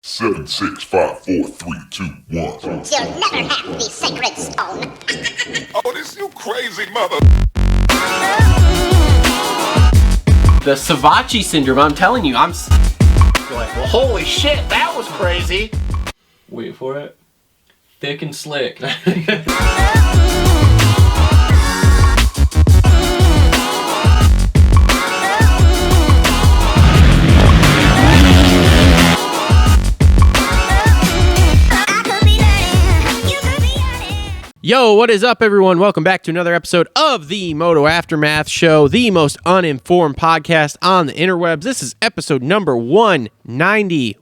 7, 6, 5, 4, 3, 2, 1. You'll never have the sacred stone. Oh, this you crazy mother. The Savachi syndrome, I'm telling you, I'm like, well, holy shit, that was crazy. Wait for it. Thick and slick. Yo, what is up, everyone? Welcome back to another episode of the Moto Aftermath Show, the most uninformed podcast on the interwebs. This is episode number 190.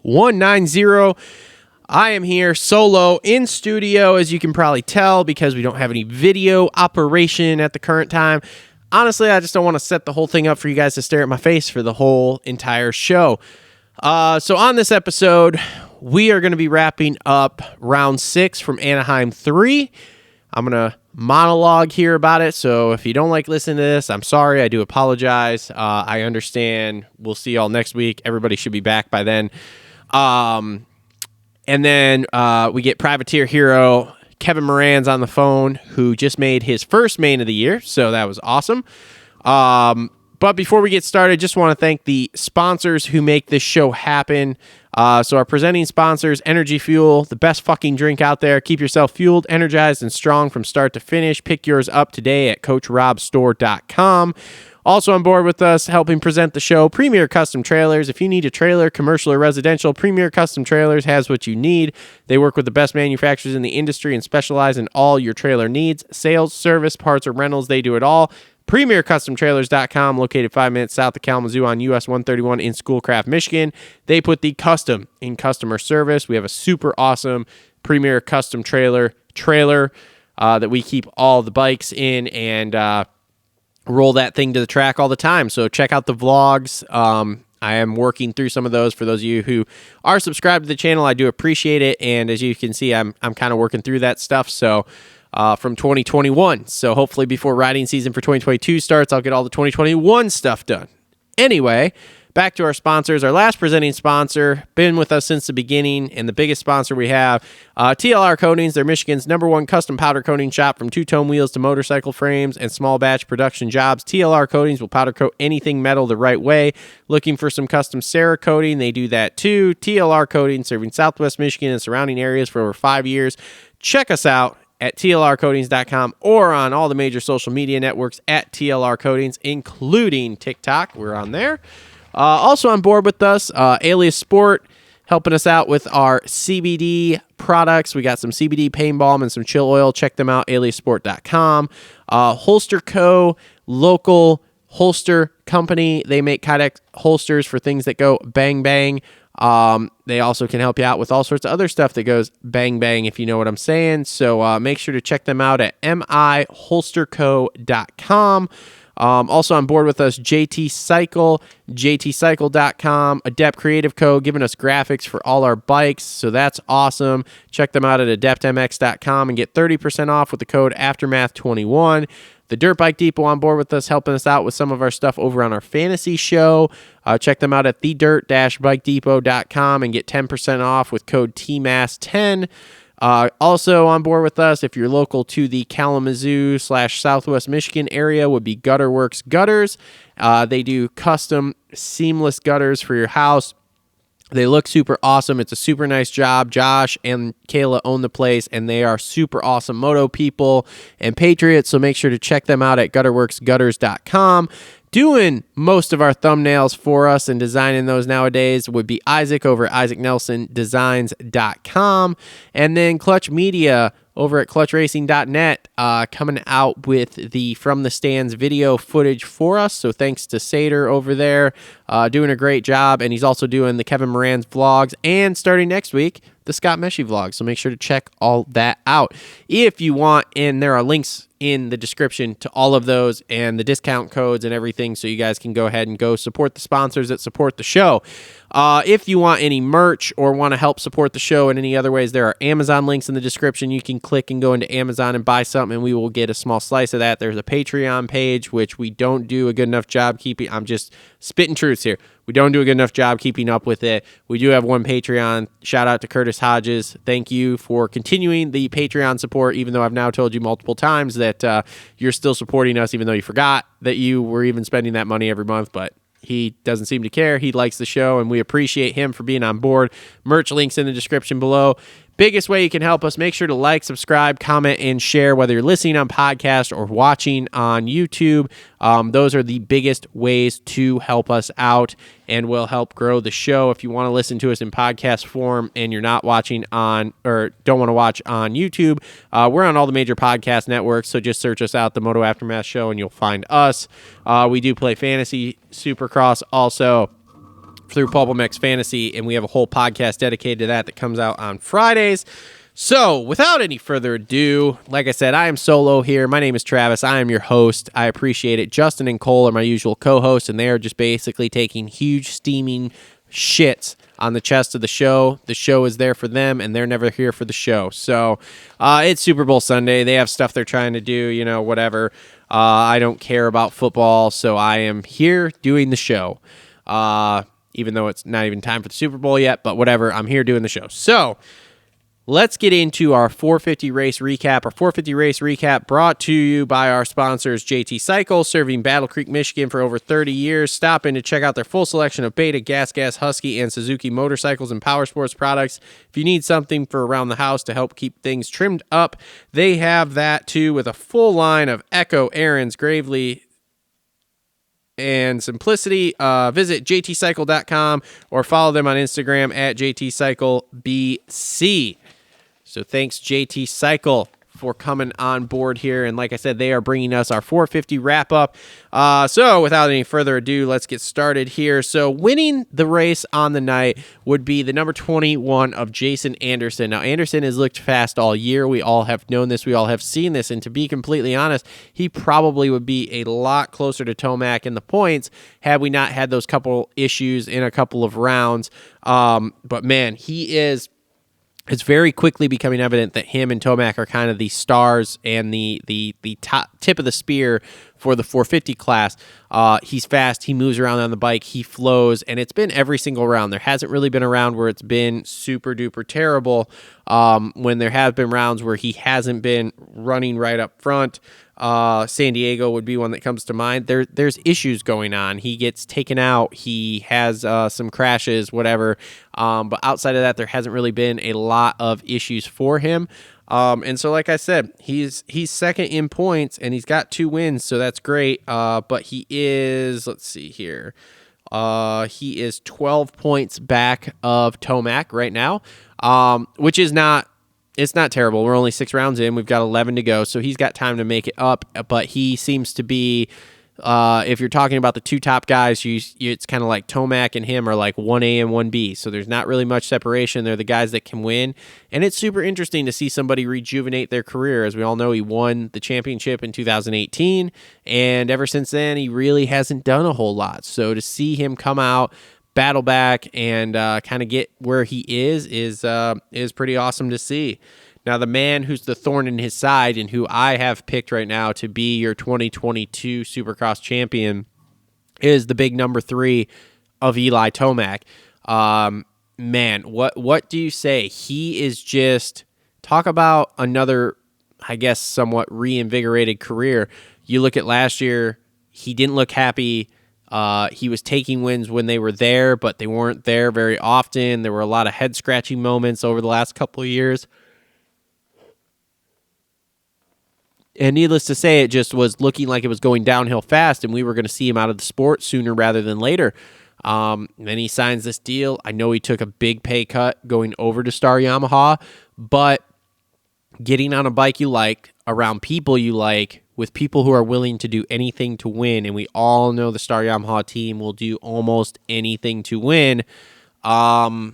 I am here solo in studio, as you can probably tell, because we don't have any video operation at the current time. Honestly, I just don't want to set the whole thing up for you guys to stare at my face for the whole entire show. So on this episode, we are going to be wrapping up round 6 from Anaheim 3. I'm going to monologue here about it, so if you don't like listening to this, I'm sorry. I do apologize. I understand. We'll see y'all next week. Everybody should be back by then. And then we get Privateer Hero Kevin Moranz on the phone, who just made his first main of the year, so that was awesome. But before we get started, just want to thank the sponsors who make this show happen. So our presenting sponsors, Energy Fuel, the best fucking drink out there. Keep yourself fueled, energized, and strong from start to finish. Pick yours up today at CoachRobStore.com. Also on board with us, helping present the show, Premier Custom Trailers. If you need a trailer, commercial or residential, Premier Custom Trailers has what you need. They work with the best manufacturers in the industry and specialize in all your trailer needs. Sales, service, parts, or rentals, they do it all. PremierCustomTrailers.com, located 5 minutes south of Kalamazoo on US 131 in Schoolcraft, Michigan. They put the custom in customer service. We have a super awesome Premier Custom trailer that we keep all the bikes in and roll that thing to the track all the time. So check out the vlogs. I am working through some of those. For those of you who are subscribed to the channel, I do appreciate it. And as you can see, I'm kind of working through that stuff. So from 2021. So hopefully before riding season for 2022 starts, I'll get all the 2021 stuff done. Anyway, back to our sponsors. Our last presenting sponsor, been with us since the beginning, and the biggest sponsor we have, TLR Coatings. They're Michigan's #1 custom powder coating shop, from two-tone wheels to motorcycle frames and small batch production jobs. TLR Coatings will powder coat anything metal the right way. Looking for some custom Cerakoting? They do that too. TLR Coatings, serving Southwest Michigan and surrounding areas for over 5 years. Check us out at TLRcoatings.com or on all the major social media networks at TLR Coatings, including TikTok. We're on there. Also on board with us, Alias Sport, helping us out with our CBD products. We got some CBD pain balm and some chill oil. Check them out, aliasport.com. Holester Co, local holster company. They make Kydex holsters for things that go bang, bang. They also can help you out with all sorts of other stuff that goes bang, bang, if you know what I'm saying. So make sure to check them out at miholsterco.com. Also on board with us, JT Cycle, jtcycle.com, Adept Creative Co, giving us graphics for all our bikes, so that's awesome. Check them out at adeptmx.com and get 30% off with the code Aftermath21. The Dirt Bike Depot on board with us, helping us out with some of our stuff over on our fantasy show. Check them out at thedirt-bikedepot.com and get 10% off with code TMAS10. Also on board with us, if you're local to the Kalamazoo/Southwest Michigan area, would be Worx Gutters. They do custom seamless gutters for your house. They look super awesome. It's a super nice job. Josh and Kayla own the place, and they are super awesome moto people and patriots, so make sure to check them out at gutterworksgutters.com. Doing most of our thumbnails for us and designing those nowadays would be Isaac over at isaacnelsondesigns.com. And then Clutch Media over at clutchracing.net, coming out with the From the Stands video footage for us. So thanks to Sater over there, doing a great job. And he's also doing the Kevin Moranz vlogs, and starting next week, the Scott Meshy vlog. So make sure to check all that out if you want. And there are links in the description to all of those and the discount codes and everything, so you guys can go ahead and go support the sponsors that support the show. If you want any merch or want to help support the show in any other ways, there are Amazon links in the description. You can click and go into Amazon and buy something, and we will get a small slice of that. There's a Patreon page, which we don't do a good enough job keeping. I'm just spitting truths here. We don't do a good enough job keeping up with it. We do have one Patreon. Shout out to Kurtis Hodges. Thank you for continuing the Patreon support, even though I've now told you multiple times that you're still supporting us, even though you forgot that you were even spending that money every month. But he doesn't seem to care. He likes the show, and we appreciate him for being on board. Merch links in the description below. Biggest way you can help us, make sure to like, subscribe, comment, and share, whether you're listening on podcast or watching on YouTube. Those are the biggest ways to help us out and will help grow the show. If you want to listen to us in podcast form and you're not watching on or don't want to watch on YouTube, we're on all the major podcast networks, so just search us out, the Moto Aftermath Show, and you'll find us. We do play Fantasy Supercross also through PulpMX Fantasy, and we have a whole podcast dedicated to that comes out on Fridays. So, without any further ado, like I said, I am solo here. My name is Travis. I am your host. I appreciate it. Justin and Cole are my usual co-hosts, and they are just basically taking huge steaming shits on the chest of the show. The show is there for them, and they're never here for the show. So, it's Super Bowl Sunday. They have stuff they're trying to do, whatever. I don't care about football, so I am here doing the show. Even though it's not even time for the Super Bowl yet, but whatever, I'm here doing the show. So, let's get into our 450 race recap. Our 450 race recap brought to you by our sponsors, JT Cycle, serving Battle Creek, Michigan for over 30 years. Stop in to check out their full selection of Beta, Gas, Husky, and Suzuki motorcycles and power sports products. If you need something for around the house to help keep things trimmed up, they have that too, with a full line of Echo, Aaron's, Gravely, and simplicity. Visit jtcycle.com or follow them on Instagram at jtcyclebc. So thanks, JT Cycle, for coming on board here. And like I said, they are bringing us our 450 wrap up. So without any further ado, let's get started here. So winning the race on the night would be the number 21 of Jason Anderson. Now, Anderson has looked fast all year. We all have known this. We all have seen this. And to be completely honest, he probably would be a lot closer to Tomac in the points had we not had those couple issues in a couple of rounds. But man, it's very quickly becoming evident that him and Tomac are kind of the stars and the top tip of the spear for the 450 class. He's fast. He moves around on the bike. He flows, and it's been every single round. There hasn't really been a round where it's been super duper terrible. When there have been rounds where he hasn't been running right up front, San Diego would be one that comes to mind. There's issues going on. He gets taken out. He has some crashes, whatever. But outside of that, there hasn't really been a lot of issues for him. And so, like I said, he's second in points, and he's got 2 wins, so that's great. But he is, let's see here, he is 12 points back of Tomac right now, which is not. It's not terrible. We're only 6 rounds in. We've got 11 to go, so he's got time to make it up. But he seems to be, if you're talking about the 2 top guys, it's kind of like Tomac and him are like 1A and 1B. So there's not really much separation. They're the guys that can win. And it's super interesting to see somebody rejuvenate their career. As we all know, he won the championship in 2018. And ever since then, he really hasn't done a whole lot. So to see him come out, battle back, and kind of get where he is pretty awesome to see. Now, the man who's the thorn in his side and who I have picked right now to be your 2022 Supercross champion is the big number 3 of Eli Tomac. Man, what do you say? He is just, talk about another, I guess, somewhat reinvigorated career. You look at last year, he didn't look happy. He was taking wins when they were there, but they weren't there very often. There were a lot of head-scratching moments over the last couple of years. And needless to say, it just was looking like it was going downhill fast, and we were going to see him out of the sport sooner rather than later. Then he signs this deal. I know he took a big pay cut going over to Star Yamaha, but getting on a bike you like, around people you like, with people who are willing to do anything to win, and we all know the Star Yamaha team will do almost anything to win. Man,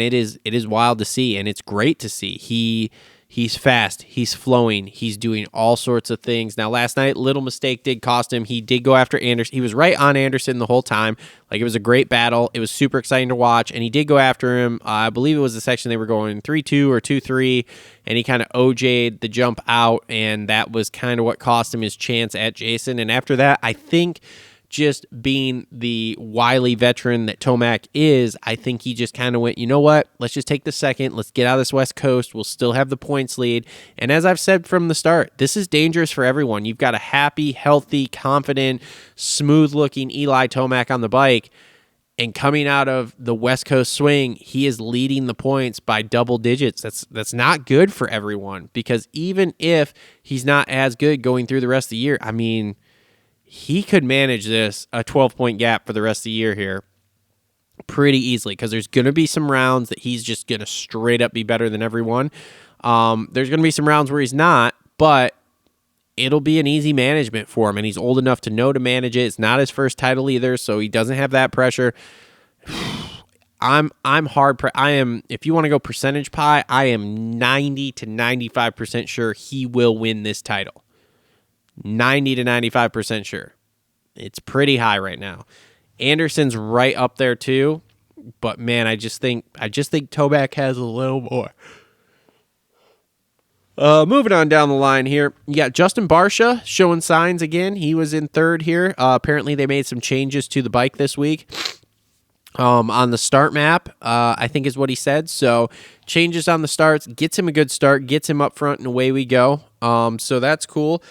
it is wild to see, and it's great to see. He He's fast. He's flowing. He's doing all sorts of things. Now, last night, little mistake did cost him. He did go after Anderson. He was right on Anderson the whole time. Like, it was a great battle. It was super exciting to watch, and he did go after him. I believe it was the section they were going 3-2 or 2-3, and he kind of OJ'd the jump out, and that was kind of what cost him his chance at Jason. And after that, I think just being the wily veteran that Tomac is, I think he just kind of went, you know what? Let's just take the second. Let's get out of this West Coast. We'll still have the points lead. And as I've said from the start, this is dangerous for everyone. You've got a happy, healthy, confident, smooth-looking Eli Tomac on the bike. And coming out of the West Coast swing, he is leading the points by double digits. That's not good for everyone, because even if he's not as good going through the rest of the year, I mean, he could manage this, a 12-point gap for the rest of the year here pretty easily, because there's going to be some rounds that he's just going to straight up be better than everyone. There's going to be some rounds where he's not, but it'll be an easy management for him, and he's old enough to know to manage it. It's not his first title either, so he doesn't have that pressure. I'm hard. I am, if you want to go percentage pie, I am 90 to 95% sure he will win this title. 90 to 95% sure. It's pretty high right now. Anderson's right up there too, but man, I just think Tomac has a little more. Moving on down the line here, you got Justin Barcia showing signs again. He was in third here. Apparently they made some changes to the bike this week. On the start map, I think is what he said. So changes on the starts, gets him a good start, gets him up front, and away we go. So that's cool.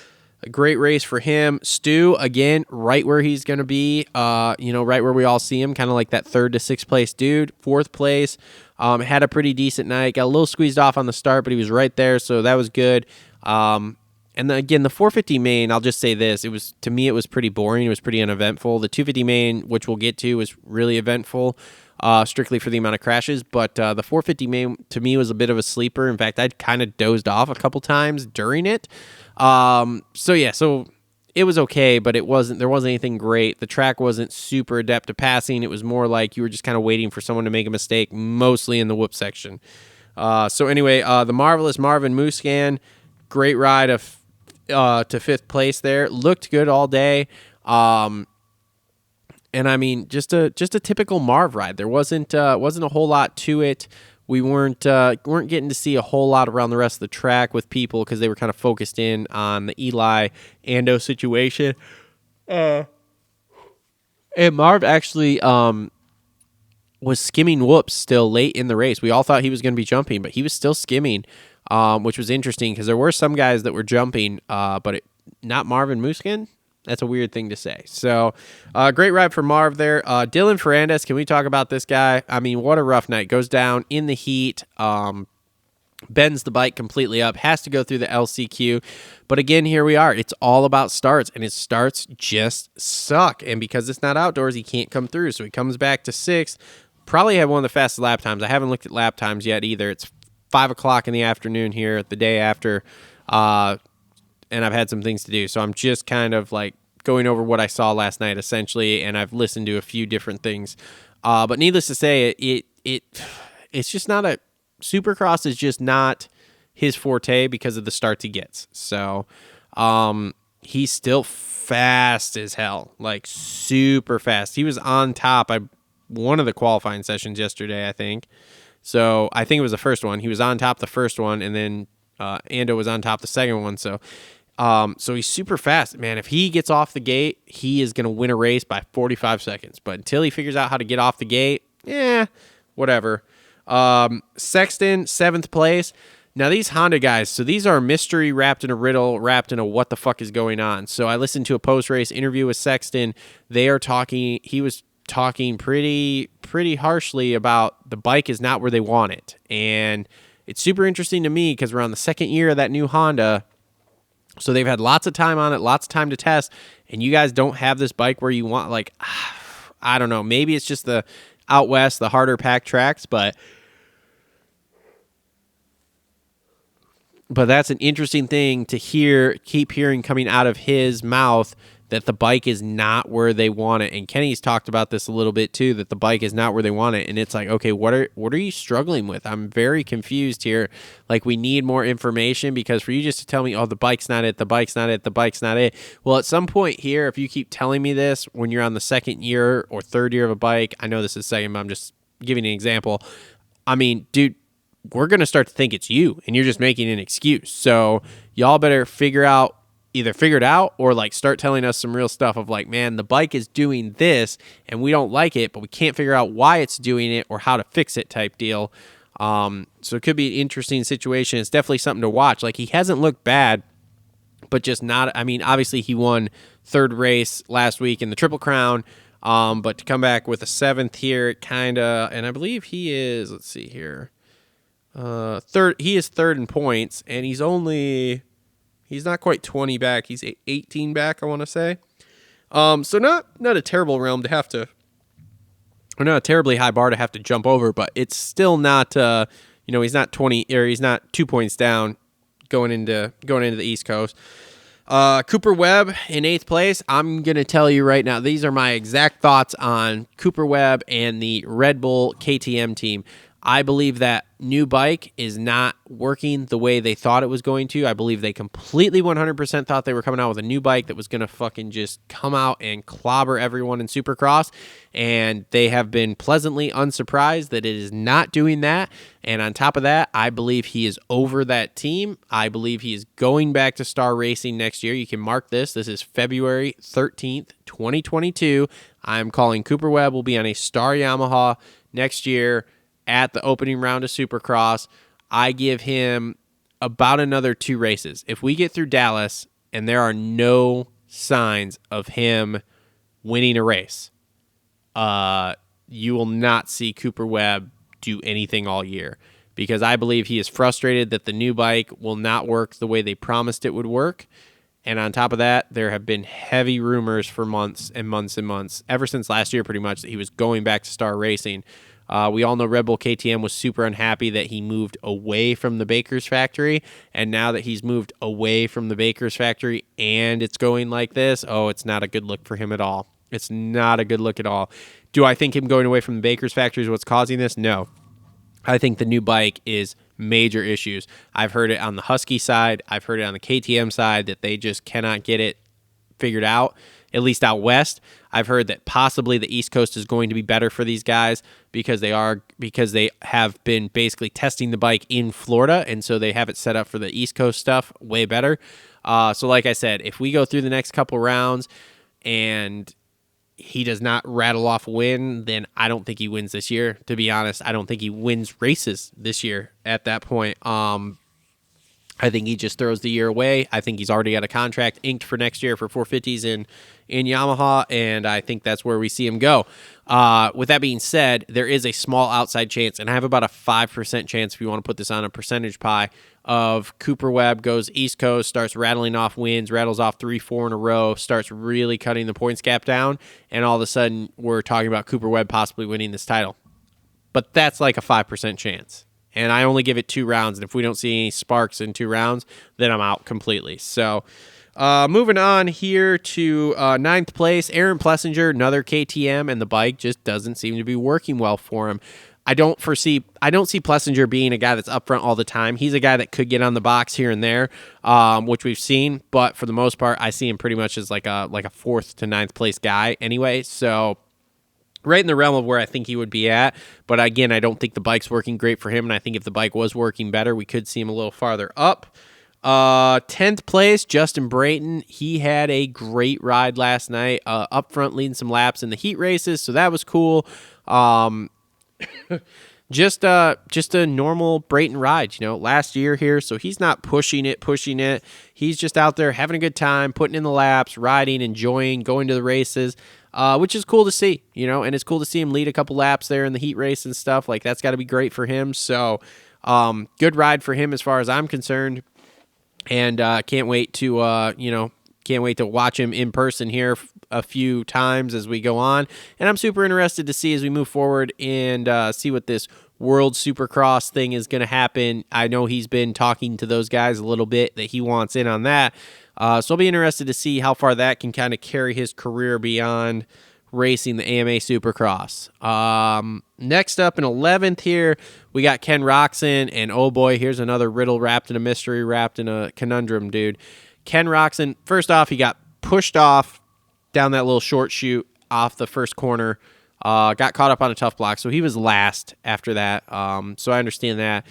A great race for him. Stu, again, right where he's going to be, right where we all see him, kind of like that 3rd to 6th place dude. 4th place, had a pretty decent night. Got a little squeezed off on the start, but he was right there, so that was good. And then, again, the 450 main, I'll just say this. To me, it was pretty boring. It was pretty uneventful. The 250 main, which we'll get to, was really eventful, strictly for the amount of crashes. But the 450 main, to me, was a bit of a sleeper. In fact, I'd kind of dozed off a couple times during it. So it was okay, but there wasn't anything great. The track wasn't super adept to passing. It was more like you were just kind of waiting for someone to make a mistake, mostly in the whoop section. So anyway, the marvelous Marvin Muscan, great ride to 5th place there. Looked good all day. And I mean, just a typical Marv ride. There wasn't a whole lot to it. We weren't getting to see a whole lot around the rest of the track with people, because they were kind of focused in on the Eli Ando situation. And Marv actually was skimming whoops still late in the race. We all thought he was going to be jumping, but he was still skimming, which was interesting, because there were some guys that were jumping, but not Marvin Muscan. That's a weird thing to say. So, great ride for Marv there. Dylan Ferrandis, can we talk about this guy? I mean, what a rough night. Goes down in the heat, bends the bike completely up, has to go through the LCQ. But again, here we are. It's all about starts, and his starts just suck. And because it's not outdoors, he can't come through. So he comes back to 6th. Probably had one of the fastest lap times. I haven't looked at lap times yet either. It's 5 o'clock in the afternoon here, the day after. And I've had some things to do. So I'm just kind of like going over what I saw last night, essentially, and I've listened to a few different things. But needless to say, it's just not a... Supercross is just not his forte because of the starts he gets. So he's still fast as hell, like super fast. He was on top one of the qualifying sessions yesterday, I think. So I think it was the first one. He was on top the first one, and then Ando was on top the second one. So he's super fast. Man, if he gets off the gate, he is going to win a race by 45 seconds. But until he figures out how to get off the gate, whatever. Sexton, 7th place. Now, these Honda guys, so these are a mystery wrapped in a riddle, wrapped in a what the fuck is going on. So I listened to a post-race interview with Sexton. He was talking pretty harshly about the bike is not where they want it. And it's super interesting to me because we're on the 2nd year of that new Honda. So they've had lots of time on it, lots of time to test, and you guys don't have this bike where you want, like, I don't know. Maybe it's just the out west, the harder packed tracks, but that's an interesting thing to keep hearing coming out of his mouth, that the bike is not where they want it. And Kenny's talked about this a little bit too, that the bike is not where they want it. And it's like, okay, what are you struggling with? I'm very confused here. Like, we need more information, because for you just to tell me, oh, the bike's not it, the bike's not it, the bike's not it. Well, at some point here, if you keep telling me this when you're on the second year or third year of a bike, I know this is second, but I'm just giving an example. I mean, dude, we're going to start to think it's you, and you're just making an excuse. So y'all better either figure it out, or like start telling us some real stuff of like, man, the bike is doing this and we don't like it, but we can't figure out why it's doing it or how to fix it type deal. So it could be an interesting situation. It's definitely something to watch. Like, he hasn't looked bad, but just not, I mean, obviously he won third race last week in the Triple Crown. But to come back with a seventh here, it kind of, and I believe he is, let's see here. Third, he is third in points, and he's not quite 20 back. He's 18 back, I want to say. So not a terrible realm to have to, or not a terribly high bar to have to jump over, but it's still not, he's not 20, or he's not 2 points down going into the East Coast. Cooper Webb in 8th place. I'm going to tell you right now, these are my exact thoughts on Cooper Webb and the Red Bull KTM team. I believe that new bike is not working the way they thought it was going to. I believe they completely 100% thought they were coming out with a new bike that was going to fucking just come out and clobber everyone in Supercross, and they have been pleasantly unsurprised that it is not doing that. And on top of that, I believe he is over that team. I believe he is going back to Star Racing next year. You can mark this. This is February 13th, 2022. I'm calling Cooper Webb will be on a Star Yamaha next year at the opening round of Supercross. I give him about another 2 races. If we get through Dallas and there are no signs of him winning a race, you will not see Cooper Webb do anything all year, because I believe he is frustrated that the new bike will not work the way they promised it would work. And on top of that, there have been heavy rumors for months and months and months, ever since last year pretty much, that he was going back to Star Racing. We all know Red Bull KTM was super unhappy that he moved away from the Baker's factory, and now that he's moved away from the Baker's factory and it's going like this, it's not a good look for him at all. It's not a good look at all. Do I think him going away from the Baker's factory is what's causing this? No. I think the new bike is major issues. I've heard it on the Husky side. I've heard it on the KTM side that they just cannot get it figured out, at least out west. I've heard that possibly the East Coast is going to be better for these guys because they have been basically testing the bike in Florida, and so they have it set up for the East Coast stuff way better. So like I said, if we go through the next couple rounds and he does not rattle off a win, then I don't think he wins this year. To be honest, I don't think he wins races this year at that point. I think he just throws the year away. I think he's already got a contract inked for next year for 450s in Yamaha, and I think that's where we see him go. With that being said, there is a small outside chance, and I have about a 5% chance, if you want to put this on a percentage pie, of Cooper Webb goes East Coast, starts rattling off wins, rattles off 3-4 in a row, starts really cutting the points gap down, and all of a sudden we're talking about Cooper Webb possibly winning this title. But that's like a 5% chance. And I only give it 2 rounds, and if we don't see any sparks in 2 rounds, then I'm out completely. So, moving on here to 9th place, Aaron Plessinger, another KTM, and the bike just doesn't seem to be working well for him. I don't see Plessinger being a guy that's up front all the time. He's a guy that could get on the box here and there, which we've seen, but for the most part, I see him pretty much as like a 4th to 9th place guy anyway. So, right in the realm of where I think he would be at. But again, I don't think the bike's working great for him, and I think if the bike was working better, we could see him a little farther up. 10th place, Justin Brayton. He had a great ride last night, up front leading some laps in the heat races, so that was cool. Just a normal Brayton ride, last year here, so he's not pushing it. He's just out there having a good time, putting in the laps, riding, enjoying, going to the races. Which is cool to see, and it's cool to see him lead a couple laps there in the heat race and stuff. Like, that's got to be great for him. So, good ride for him as far as I'm concerned, and can't wait to watch him in person here a few times as we go on. And I'm super interested to see as we move forward and see what this World Supercross thing is going to happen. I know he's been talking to those guys a little bit that he wants in on that. So I'll be interested to see how far that can kind of carry his career beyond racing the AMA Supercross. Next up in 11th here, we got Ken Roczen, and oh boy, here's another riddle wrapped in a mystery, wrapped in a conundrum, dude. Ken Roczen, first off, he got pushed off down that little short chute off the first corner, got caught up on a tough block, so he was last after that. So I understand that.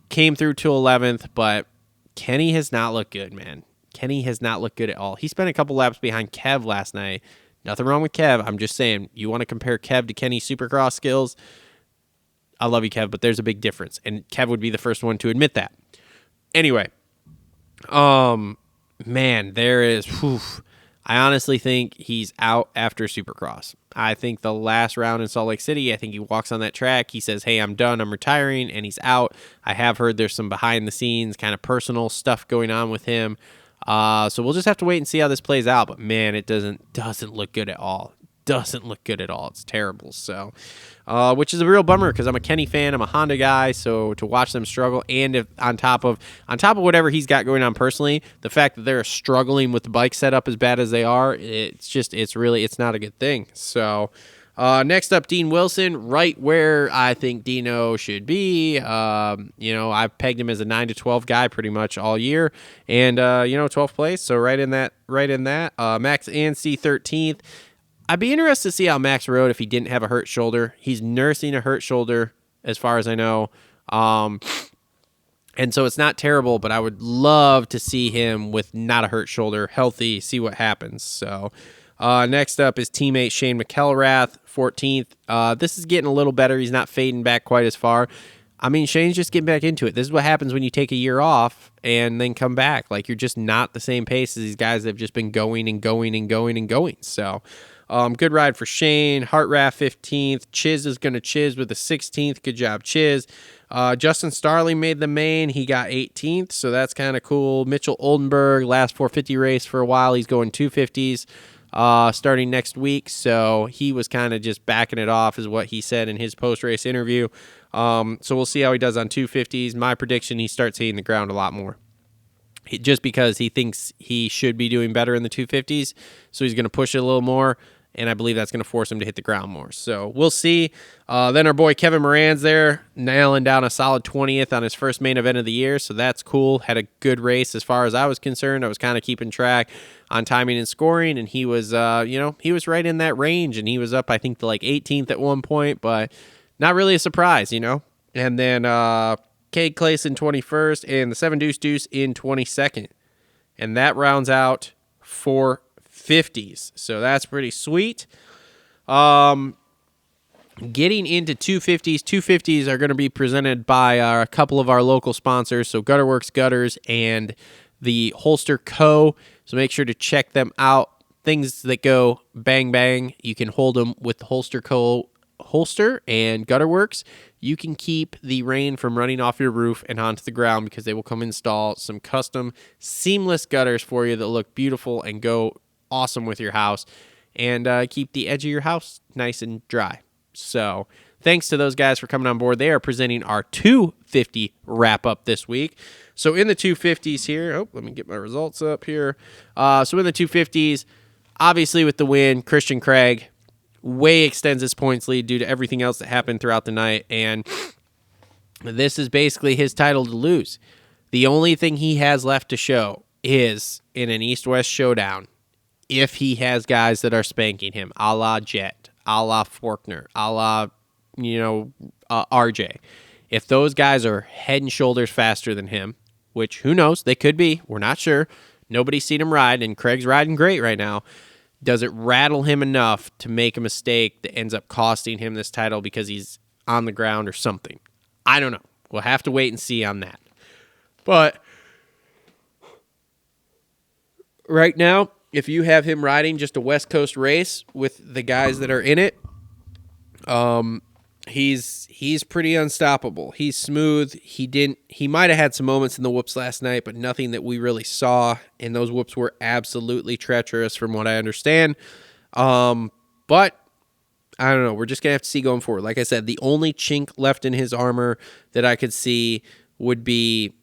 Came through to 11th, but Kenny has not looked good, man. Kenny has not looked good at all. He spent a couple laps behind Kev last night. Nothing wrong with Kev. I'm just saying, you want to compare Kev to Kenny's Supercross skills? I love you, Kev, but there's a big difference, and Kev would be the first one to admit that. Anyway, man, there is... Whew, I honestly think he's out after Supercross. I think the last round in Salt Lake City, I think he walks on that track. He says, hey, I'm done. I'm retiring, and he's out. I have heard there's some behind-the-scenes kind of personal stuff going on with him. So we'll just have to wait and see how this plays out. But, man, it doesn't look good at all. Doesn't look good at all. It's terrible. So, which is a real bummer because I'm a Kenny fan. I'm a Honda guy. So to watch them struggle, and if on top of whatever he's got going on personally, the fact that they're struggling with the bike setup as bad as they are, it's not a good thing. So, next up, Dean Wilson, right where I think Dino should be. I've pegged him as a 9 to 12 guy pretty much all year, and 12th place. So right in that. Max Anstey 13th. I'd be interested to see how Max rode if he didn't have a hurt shoulder. He's nursing a hurt shoulder, as far as I know. And so it's not terrible, but I would love to see him with not a hurt shoulder, healthy, see what happens. So next up is teammate Shane McElrath, 14th. This is getting a little better. He's not fading back quite as far. I mean, Shane's just getting back into it. This is what happens when you take a year off and then come back. Like, you're just not the same pace as these guys that have just been going and going and going and going. So... good ride for Shane. Hartraff 15th. Chiz is going to chiz with the 16th. Good job, Chiz. Justin Starling made the main. He got 18th, so that's kind of cool. Mitchell Oldenburg, last 450 race for a while. He's going 250s starting next week, so he was kind of just backing it off is what he said in his post-race interview. So we'll see how he does on 250s. My prediction, he starts hitting the ground a lot more. Just because he thinks he should be doing better in the 250s, so he's going to push it a little more, and I believe that's going to force him to hit the ground more. So we'll see. Then our boy Kevin Moranz there, nailing down a solid 20th on his first main event of the year, so that's cool. Had a good race as far as I was concerned. I was kind of keeping track on timing and scoring, and he was, he was right in that range, and he was up, I think, to like 18th at one point, but not really a surprise, And then Cade Clayson 21st, and the 7 Deuce Deuce in 22nd. And that rounds out 450s. So that's pretty sweet. Getting into 250s. 250s are going to be presented by a couple of our local sponsors. So Worx Gutters and the Holester Co. So make sure to check them out. Things that go bang bang, you can hold them with the Holester Co. Holster and Worx. You can keep the rain from running off your roof and onto the ground because they will come install some custom seamless gutters for you that look beautiful and go awesome with your house and keep the edge of your house nice and dry. So thanks to those guys for coming on board. They are presenting our 250 wrap up this week. So in the 250s here, let me get my results up here. So in the 250s, obviously with the win, Christian Craig way extends his points lead due to everything else that happened throughout the night, and this is basically his title to lose. The only thing he has left to show is in an East-West showdown, if he has guys that are spanking him, a la Jet, a la Forkner, a la, RJ. If those guys are head and shoulders faster than him, which who knows, they could be, we're not sure. Nobody's seen him ride, and Craig's riding great right now. Does it rattle him enough to make a mistake that ends up costing him this title because he's on the ground or something? I don't know. We'll have to wait and see on that. But right now, if you have him riding just a West Coast race with the guys that are in it, he's pretty unstoppable. He's smooth. He might have had some moments in the whoops last night, but nothing that we really saw, and those whoops were absolutely treacherous from what I understand. But I don't know. We're just going to have to see going forward. Like I said, the only chink left in his armor that I could see would be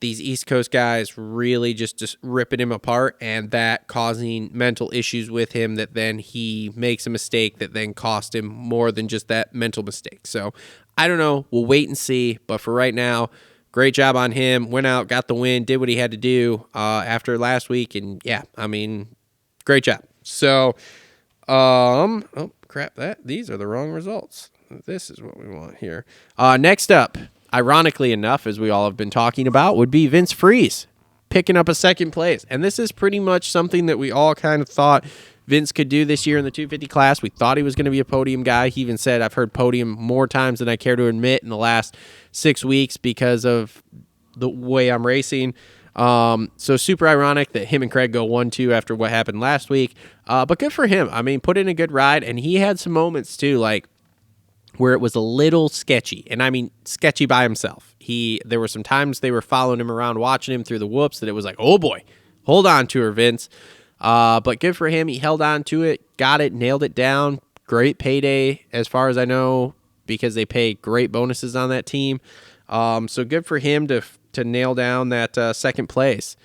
these East Coast guys really just ripping him apart, and that causing mental issues with him that then he makes a mistake that then cost him more than just that mental mistake. So I don't know. We'll wait and see. But for right now, great job on him. Went out, got the win, did what he had to do after last week. And yeah, I mean, great job. So, oh crap, these are the wrong results. This is what we want here. Next up, ironically enough, as we all have been talking about, would be Vince Freeze picking up a second place. And this is pretty much something that we all kind of thought Vince could do this year in the 250 class. We thought he was going to be a podium guy. He even said, I've heard podium more times than I care to admit in the last 6 weeks because of the way I'm racing. So super ironic that him and Craig go 1-2 after what happened last week. But good for him. I mean, put in a good ride, and he had some moments too, like where it was a little sketchy, and I mean sketchy by himself. There were some times they were following him around, watching him through the whoops, that it was like, oh boy, hold on to her, Vince. But good for him. He held on to it, got it, nailed it down. Great payday, as far as I know, because they pay great bonuses on that team. So good for him to nail down that second place.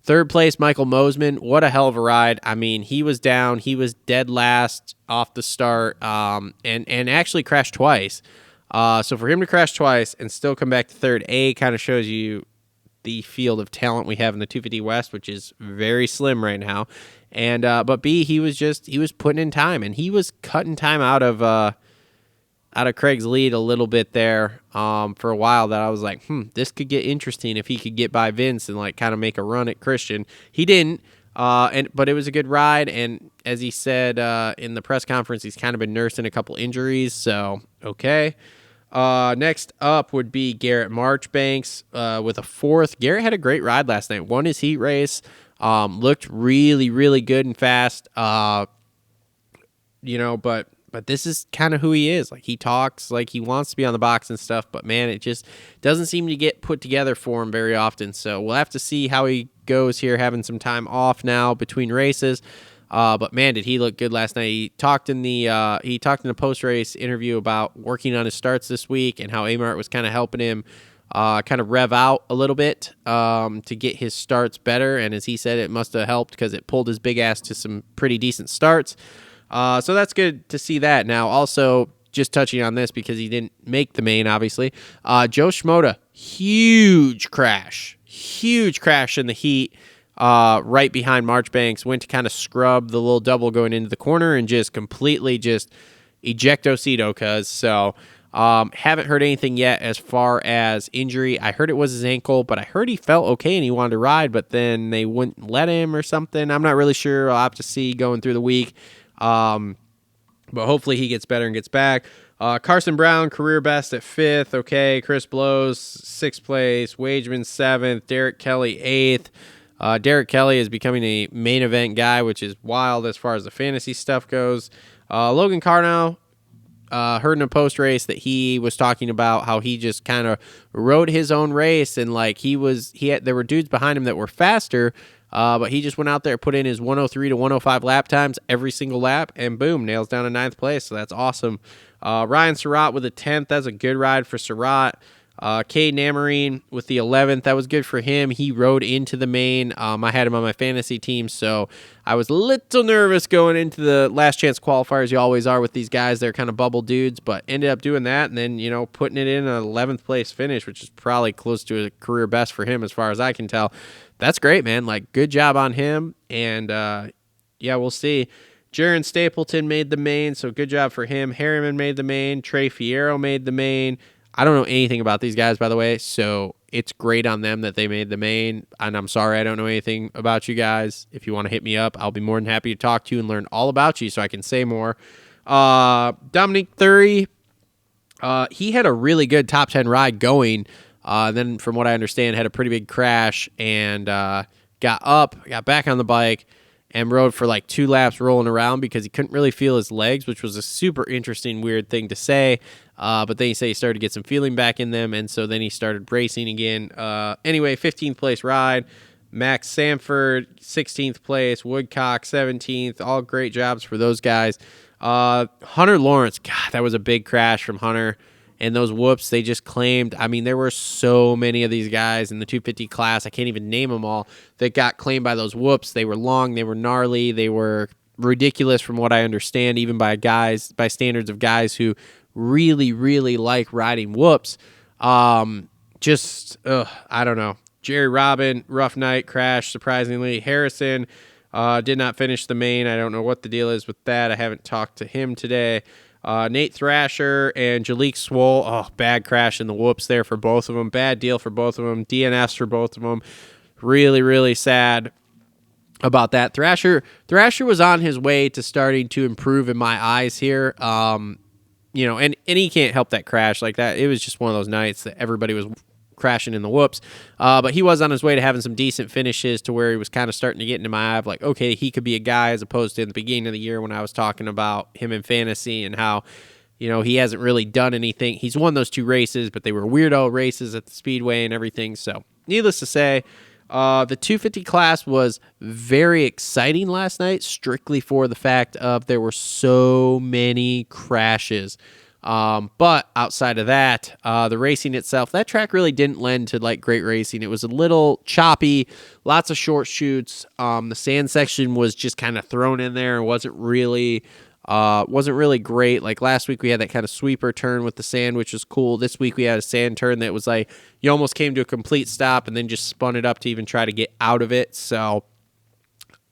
Third place, Michael Mosman. What a hell of a ride. I mean, he was down. He was dead last off the start and actually crashed twice. So for him to crash twice and still come back to third, A, kind of shows you the field of talent we have in the 250 West, which is very slim right now. And but B, he was putting in time, and he was cutting time out of Craig's lead a little bit there for a while, that I was like, this could get interesting if he could get by Vince and like kind of make a run at Christian. He didn't, but it was a good ride, and as he said in the press conference, he's kind of been nursing a couple injuries, so okay. Next up would be Garrett Marchbanks with a fourth. Garrett had a great ride last night. Won his heat race, looked really, really good and fast, But this is kind of who he is. Like, he talks like he wants to be on the box and stuff, but man, it just doesn't seem to get put together for him very often. So we'll have to see how he goes here, having some time off now between races. But man, did he look good last night. He talked in the post-race interview about working on his starts this week and how Amart was kind of helping him kind of rev out a little bit to get his starts better. And as he said, it must have helped because it pulled his big ass to some pretty decent starts. So that's good to see that. Now, also, just touching on this because he didn't make the main, obviously, Joe Schmoda, huge crash in the heat, right behind Marchbanks, went to kind of scrub the little double going into the corner and just completely just ejectocito, cuz. So, haven't heard anything yet as far as injury. I heard it was his ankle, but I heard he felt okay and he wanted to ride, but then they wouldn't let him or something. I'm not really sure. I'll have to see going through the week. But hopefully he gets better and gets back. Carson Brown, career best at 5th. Okay. Chris Blows, 6th place. Wageman, 7th. Derek Kelly, 8th. Derek Kelly is becoming a main event guy, which is wild as far as the fantasy stuff goes. Logan Carnow, heard in a post race that he was talking about how he just kind of rode his own race, and like there were dudes behind him that were faster, but he just went out there, put in his 103 to 105 lap times every single lap, and boom, nails down a 9th place. So that's awesome. Ryan Surratt with a 10th. That's a good ride for Surratt. Cade Namarine with the 11th. That was good for him. He rode into the main. I had him on my fantasy team, so I was a little nervous going into the last chance qualifiers. You always are with these guys. They're kind of bubble dudes, but ended up doing that and then, putting it in an 11th place finish, which is probably close to a career best for him as far as I can tell. That's great, man. Like, good job on him. And, yeah, we'll see. Jaron Stapleton made the main, so good job for him. Harriman made the main. Trey Fierro made the main. I don't know anything about these guys, by the way, so it's great on them that they made the main, and I'm sorry I don't know anything about you guys. If you want to hit me up, I'll be more than happy to talk to you and learn all about you so I can say more. Dominique Thury, he had a really good top 10 ride going, then from what I understand, had a pretty big crash and got back on the bike, and rode for like 2 laps rolling around because he couldn't really feel his legs, which was a super interesting, weird thing to say. But then he started to get some feeling back in them, and so then he started racing again. Anyway, 15th place ride. Max Sanford, 16th place. Woodcock, 17th. All great jobs for those guys. Hunter Lawrence, God, that was a big crash from Hunter. And those whoops, they just claimed. I mean, there were so many of these guys in the 250 class. I can't even name them all that got claimed by those whoops. They were long, they were gnarly, they were ridiculous from what I understand, even by standards of guys who really, really like riding whoops. I don't know. Jerry Robin, rough night, crash, surprisingly. Harrison did not finish the main. I don't know what the deal is with that. I haven't talked to him today. Nate Thrasher and Jalik Swoll, bad crash in the whoops there for both of them. Bad deal for both of them. DNS for both of them. Really, really sad about that. Thrasher was on his way to starting to improve in my eyes here. And he can't help that crash like that. It was just one of those nights that everybody was crashing in the whoops. But he was on his way to having some decent finishes to where he was kind of starting to get into my eye of like, okay, he could be a guy, as opposed to in the beginning of the year when I was talking about him in fantasy and how, he hasn't really done anything. He's won those 2 races, but they were weirdo races at the Speedway and everything. So needless to say, the 250 class was very exciting last night, strictly for the fact of there were so many crashes. But outside of that, the racing itself, that track really didn't lend to like great racing. It was a little choppy, lots of short shoots. The sand section was just kind of thrown in there and wasn't really great. Like last week we had that kind of sweeper turn with the sand, which was cool. This week we had a sand turn that was like, you almost came to a complete stop and then just spun it up to even try to get out of it. So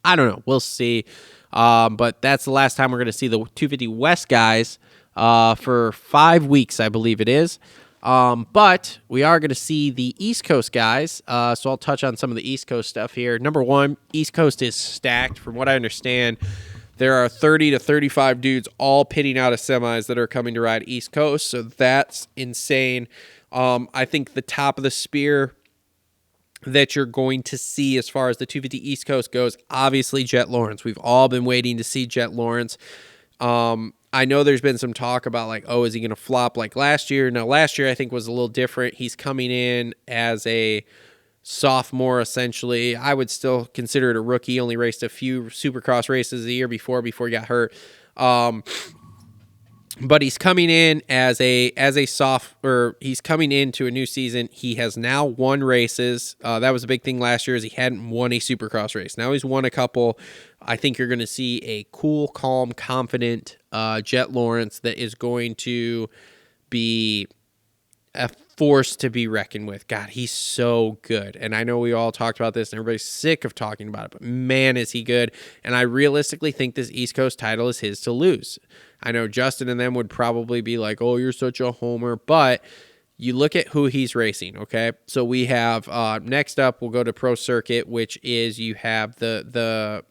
I don't know. We'll see. But that's the last time we're going to see the 250 West guys for 5 weeks, I believe it is. But we are going to see the East Coast guys. So I'll touch on some of the East Coast stuff here. Number one, East Coast is stacked. From what I understand, there are 30 to 35 dudes all pitting out of semis that are coming to ride East Coast. So that's insane. I think the top of the spear that you're going to see as far as the 250 East Coast goes, obviously Jet Lawrence. We've all been waiting to see Jet Lawrence. I know there's been some talk about like, is he going to flop like last year? No, last year I think was a little different. He's coming in as a sophomore, essentially. I would still consider it a rookie. He only raced a few Supercross races the year before he got hurt. But he's coming in as a he's coming into a new season. He has now won races. That was a big thing last year, is he hadn't won a Supercross race. Now he's won a couple. I think you're going to see a cool, calm, confident Jet Lawrence that is going to be a force to be reckoned with. God, he's so good. And I know we all talked about this and everybody's sick of talking about it, but man, is he good. And I realistically think this East Coast title is his to lose. I know Justin and them would probably be like, oh, you're such a homer, but you look at who he's racing, okay? So we have, next up, we'll go to Pro Circuit, which is you have the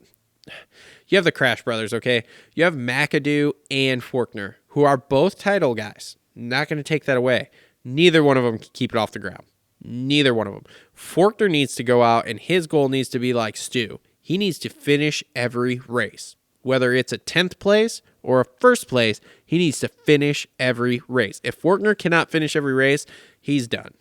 Crash Brothers, okay? You have McAdoo and Faulkner, who are both title guys. Not going to take that away. Neither one of them can keep it off the ground. Neither one of them. Faulkner needs to go out, and his goal needs to be like Stu. He needs to finish every race. Whether it's a 10th place or a first place, he needs to finish every race. If Faulkner cannot finish every race, he's done.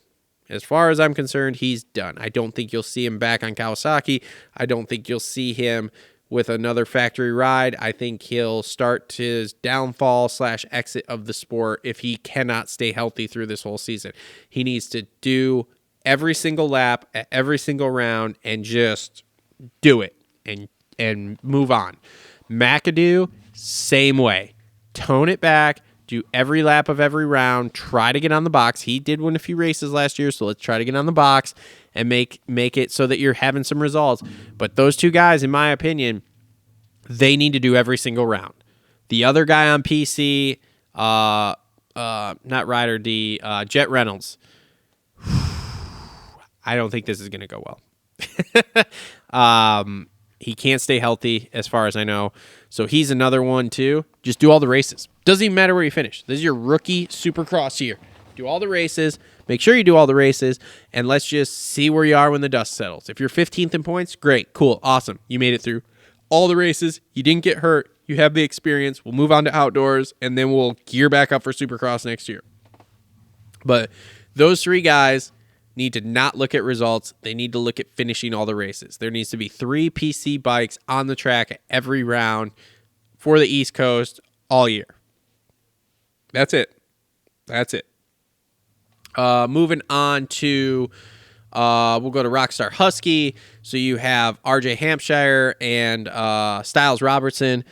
As far as I'm concerned, he's done. I don't think you'll see him back on Kawasaki. I don't think you'll see him with another factory ride. I think he'll start his downfall / exit of the sport if he cannot stay healthy through this whole season. He needs to do every single lap at every single round and just do it and move on. McAdoo, same way. Tone it back. Do every lap of every round. Try to get on the box. He did win a few races last year, so let's try to get on the box and make it so that you're having some results. But those two guys, in my opinion, they need to do every single round. The other guy on PC, not Ryder D, Jet Reynolds. I don't think this is going to go well. He can't stay healthy, as far as I know. So he's another one, too. Just do all the races. Doesn't even matter where you finish. This is your rookie Supercross year. Do all the races. Make sure you do all the races. And let's just see where you are when the dust settles. If you're 15th in points, great, cool, awesome. You made it through all the races. You didn't get hurt. You have the experience. We'll move on to outdoors, and then we'll gear back up for Supercross next year. But those three guys need to not look at results. They need to look at finishing all the races. There needs to be 3 PC bikes on the track at every round for the East Coast all year. That's it. Moving on to, we'll go to Rockstar Husky. So you have RJ Hampshire and Styles Robertson.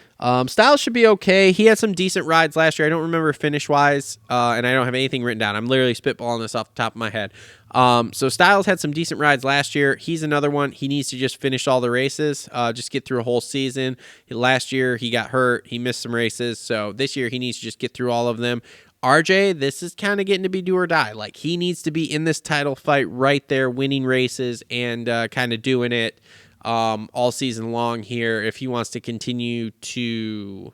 Styles should be okay. He had some decent rides last year. I don't remember finish-wise, and I don't have anything written down. I'm literally spitballing this off the top of my head. So Styles had some decent rides last year. He's another one. He needs to just finish all the races, just get through a whole season. Last year, he got hurt. He missed some races. So this year, he needs to just get through all of them. RJ, this is kind of getting to be do or die. Like, he needs to be in this title fight right there, winning races and kind of doing it all season long here if he wants to continue to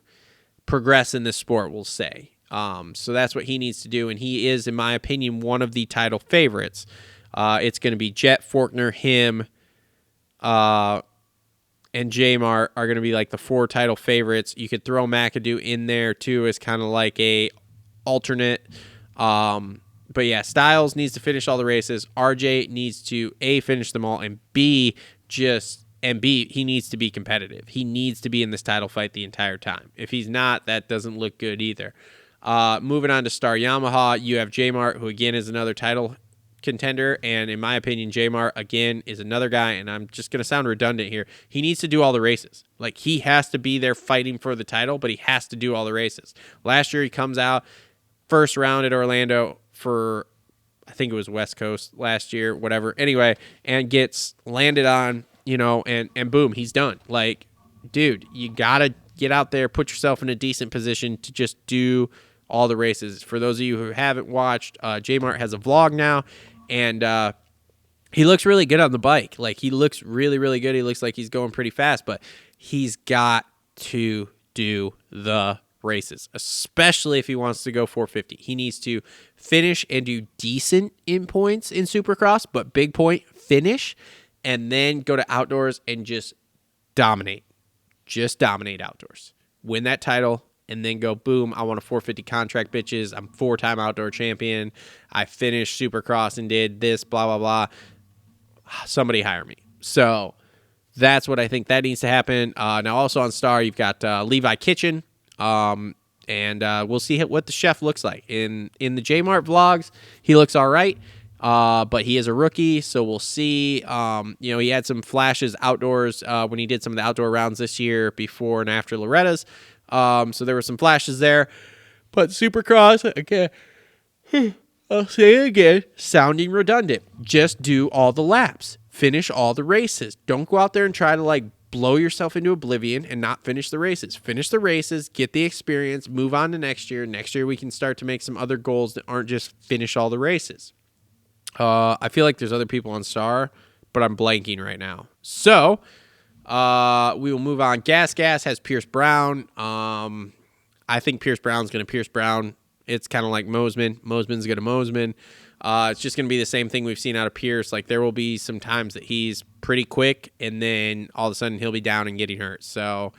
progress in this sport, we'll say. So that's what he needs to do, and he is, in my opinion, one of the title favorites. It's going to be Jet, Forkner, him, and J-Mart are going to be like the 4 title favorites. You could throw McAdoo in there, too, as kind of like a alternate. But yeah, Styles needs to finish all the races. RJ needs to A, finish them all, and B, he needs to be competitive. He needs to be in this title fight the entire time. If he's not, that doesn't look good either. Moving on to Star Yamaha, you have J-Mart, who again is another title contender, and in my opinion, J-Mart again is another guy, and I'm just going to sound redundant here. He needs to do all the races. Like, he has to be there fighting for the title, but he has to do all the races. Last year, he comes out first round at Orlando for, I think it was West Coast last year, whatever. Anyway, and gets landed on, and boom, he's done. Like, dude, you got to get out there, put yourself in a decent position to just do all the races. For those of you who haven't watched, J-Mart has a vlog now, and he looks really good on the bike. Like, he looks really, really good. He looks like he's going pretty fast, but he's got to do the races, especially if he wants to go 450. He needs to finish and do decent in points in Supercross, but big point finish, and then go to outdoors and just dominate. Just dominate outdoors. Win that title, and then go, boom, I want a 450 contract, bitches. I'm 4-time outdoor champion. I finished Supercross and did this, blah, blah, blah. Somebody hire me. So that's what I think that needs to happen. Now, also on Star, you've got Levi Kitchen. And we'll see what the chef looks like. In the J-Mart vlogs, he looks all right, but he is a rookie, so we'll see. He had some flashes outdoors when he did some of the outdoor rounds this year before and after Loretta's. So there were some flashes there. But Supercross, again, I'll say it again, sounding redundant. Just do all the laps. Finish all the races. Don't go out there and try to, blow yourself into oblivion and not finish the races. Finish the races, get the experience, move on to next year. Next year we can start to make some other goals that aren't just finish all the races. I feel like there's other people on Star, but I'm blanking right now. So we will move on. Gas has Pierce Brown. I think Pierce Brown's going to Pierce Brown. It's kind of like Mosman. Mosman's going to Mosman. It's just going to be the same thing we've seen out of Pierce. Like, there will be some times that he's pretty quick, and then all of a sudden he'll be down and getting hurt. So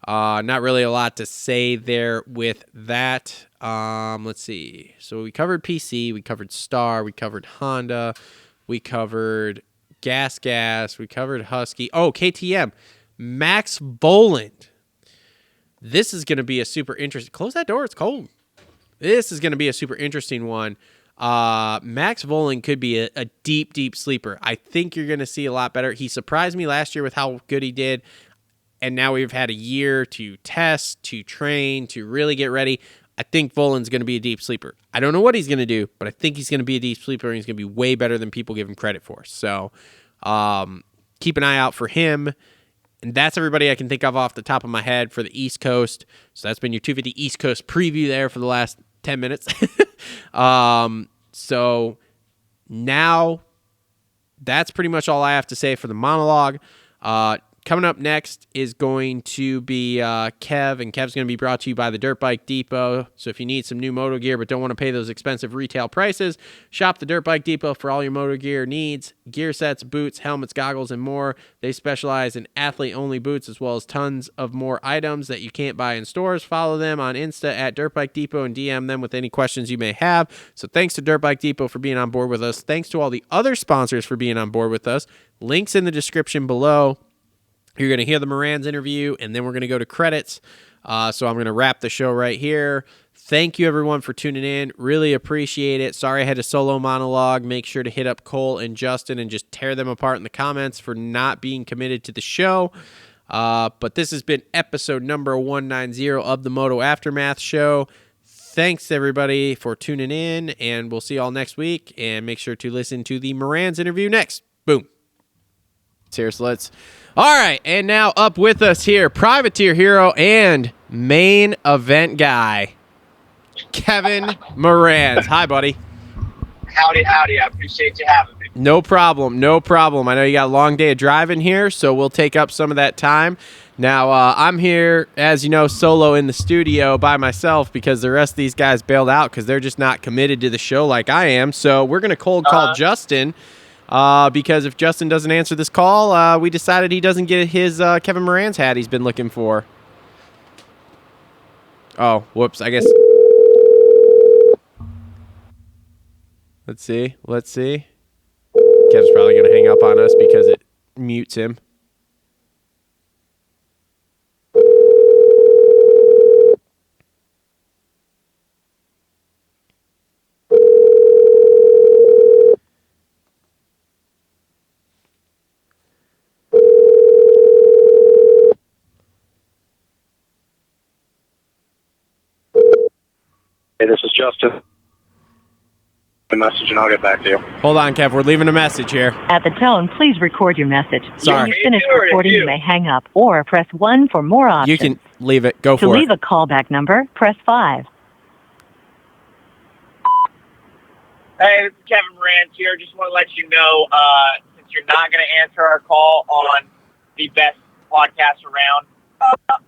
not really a lot to say there with that. Let's see. So we covered PC, we covered Star, we covered Honda, we covered Gas, we covered Husky. Oh, KTM. Max Voland. This is going to be a super interesting... Close that door, it's cold. This is going to be a super interesting one. Max Voland could be a deep, deep sleeper. I think you're going to see a lot better. He surprised me last year with how good he did, and now we've had a year to test, to train, to really get ready. I think Voland's going to be a deep sleeper. I don't know what he's going to do, but I think he's going to be a deep sleeper, and he's going to be way better than people give him credit for. So keep an eye out for him. And that's everybody I can think of off the top of my head for the East Coast. So that's been your 250 East Coast preview there for the last 10 minutes. So now that's pretty much all I have to say for the monologue. Coming up next is going to be Kev, and Kev's going to be brought to you by the Dirt Bike Depot. So if you need some new moto gear but don't want to pay those expensive retail prices, shop the Dirt Bike Depot for all your moto gear needs, gear sets, boots, helmets, goggles, and more. They specialize in athlete-only boots as well as tons of more items that you can't buy in stores. Follow them on Insta at Dirt Bike Depot and DM them with any questions you may have. So thanks to Dirt Bike Depot for being on board with us. Thanks to all the other sponsors for being on board with us. Links in the description below. You're going to hear the Moranz interview, and then we're going to go to credits. So I'm going to wrap the show right here. Thank you, everyone, for tuning in. Really appreciate it. Sorry I had a solo monologue. Make sure to hit up Cole and Justin and just tear them apart in the comments for not being committed to the show. But this has been episode number 190 of the Moto Aftermath Show. Thanks, everybody, for tuning in, and we'll see you all next week. And make sure to listen to the Moranz interview next. Boom. Cheers, let's. All right, and now up with us here, privateer hero and main event guy, Kevin Moranz. Hi, buddy. Howdy. I appreciate you having me. No problem. I know you got a long day of driving here, so we'll take up some of that time. Now, I'm here, as you know, solo in the studio by myself because the rest of these guys bailed out because they're just not committed to the show like I am. So we're going to cold call Justin because if Justin doesn't answer this call, we decided he doesn't get his Kevin Moranz hat he's been looking for. Oh, whoops, I guess. Let's see. Kev's probably going to hang up on us because it mutes him. Hey, this is Justin. A message and I'll get back to you. Hold on, Kev. We're leaving a message here. At the tone, please record your message. Sorry. When you finish recording, you may hang up or press 1 for more options. You can leave it. Go To for leave it. a callback number, press 5. Hey, this is Kevin Moranz here. Just want to let you know, since you're not going to answer our call on the best podcast around,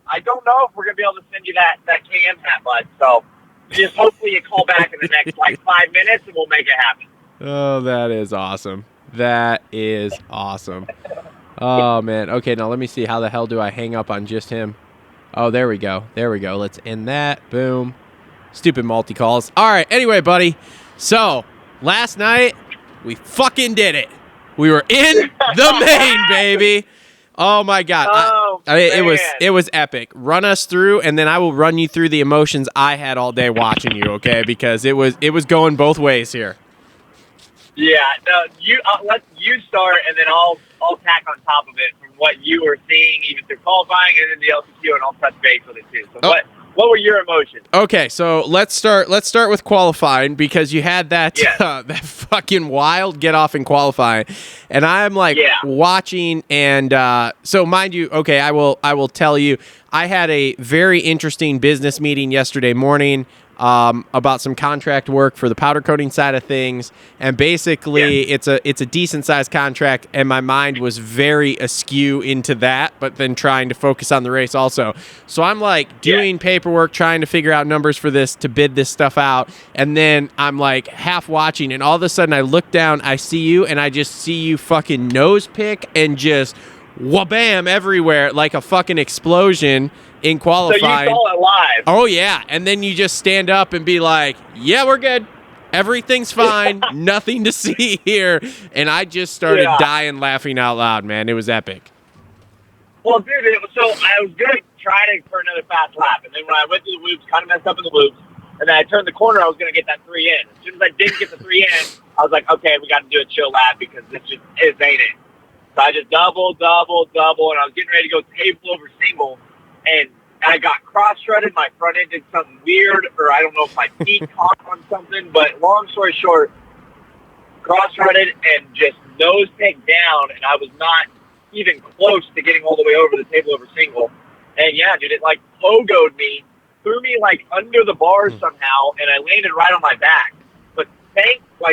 I don't know if we're going to be able to send you that KM hat, bud. So just hopefully you call back in the next 5 minutes and we'll make it happen. Oh, that is awesome. Oh, man. Okay, now let me see. How the hell do I hang up on just him? Oh, there we go. Let's end that. Boom. Stupid multi-calls. All right. Anyway, buddy. So, last night, we fucking did it. We were in the main, baby. Oh, my God. It was epic. Run us through, and then I will run you through the emotions I had all day watching you, okay? Because it was going both ways here. Yeah, no, let you start, and then I'll tack on top of it from what you were seeing, even through qualifying, and then the LCQ, and I'll touch base with it too. So what were your emotions? Okay, so let's start with qualifying because you had that that fucking wild get off in qualifying, and I'm watching, and so mind you, okay, I will tell you, I had a very interesting business meeting yesterday morning. About some contract work for the powder coating side of things, and basically it's a decent sized contract, and my mind was very askew into that, but then trying to focus on the race also. So I'm doing paperwork, trying to figure out numbers for this to bid this stuff out, and then I'm half watching, and all of a sudden I look down, I see you, and I just see you fucking nose pick and just wha-bam everywhere like a fucking explosion in qualifying. So you saw it live. Oh, yeah. And then you just stand up and be like, yeah, we're good. Everything's fine. Nothing to see here. And I just started dying laughing out loud, man. It was epic. Well, dude, so I was going to try for another fast lap. And then when I went through the loops, kind of messed up in the loops. And then I turned the corner, I was going to get that 3 in. As soon as I didn't get the 3 in, I was like, okay, we got to do a chill lap because this ain't it. So I just double, and I was getting ready to go table over single. And I got cross-threaded. My front end did something weird, or I don't know if my feet caught on something. But long story short, cross-threaded and just nose picked down, and I was not even close to getting all the way over the table over single. And yeah, dude, it pogoed me, threw me under the bars somehow, and I landed right on my back. But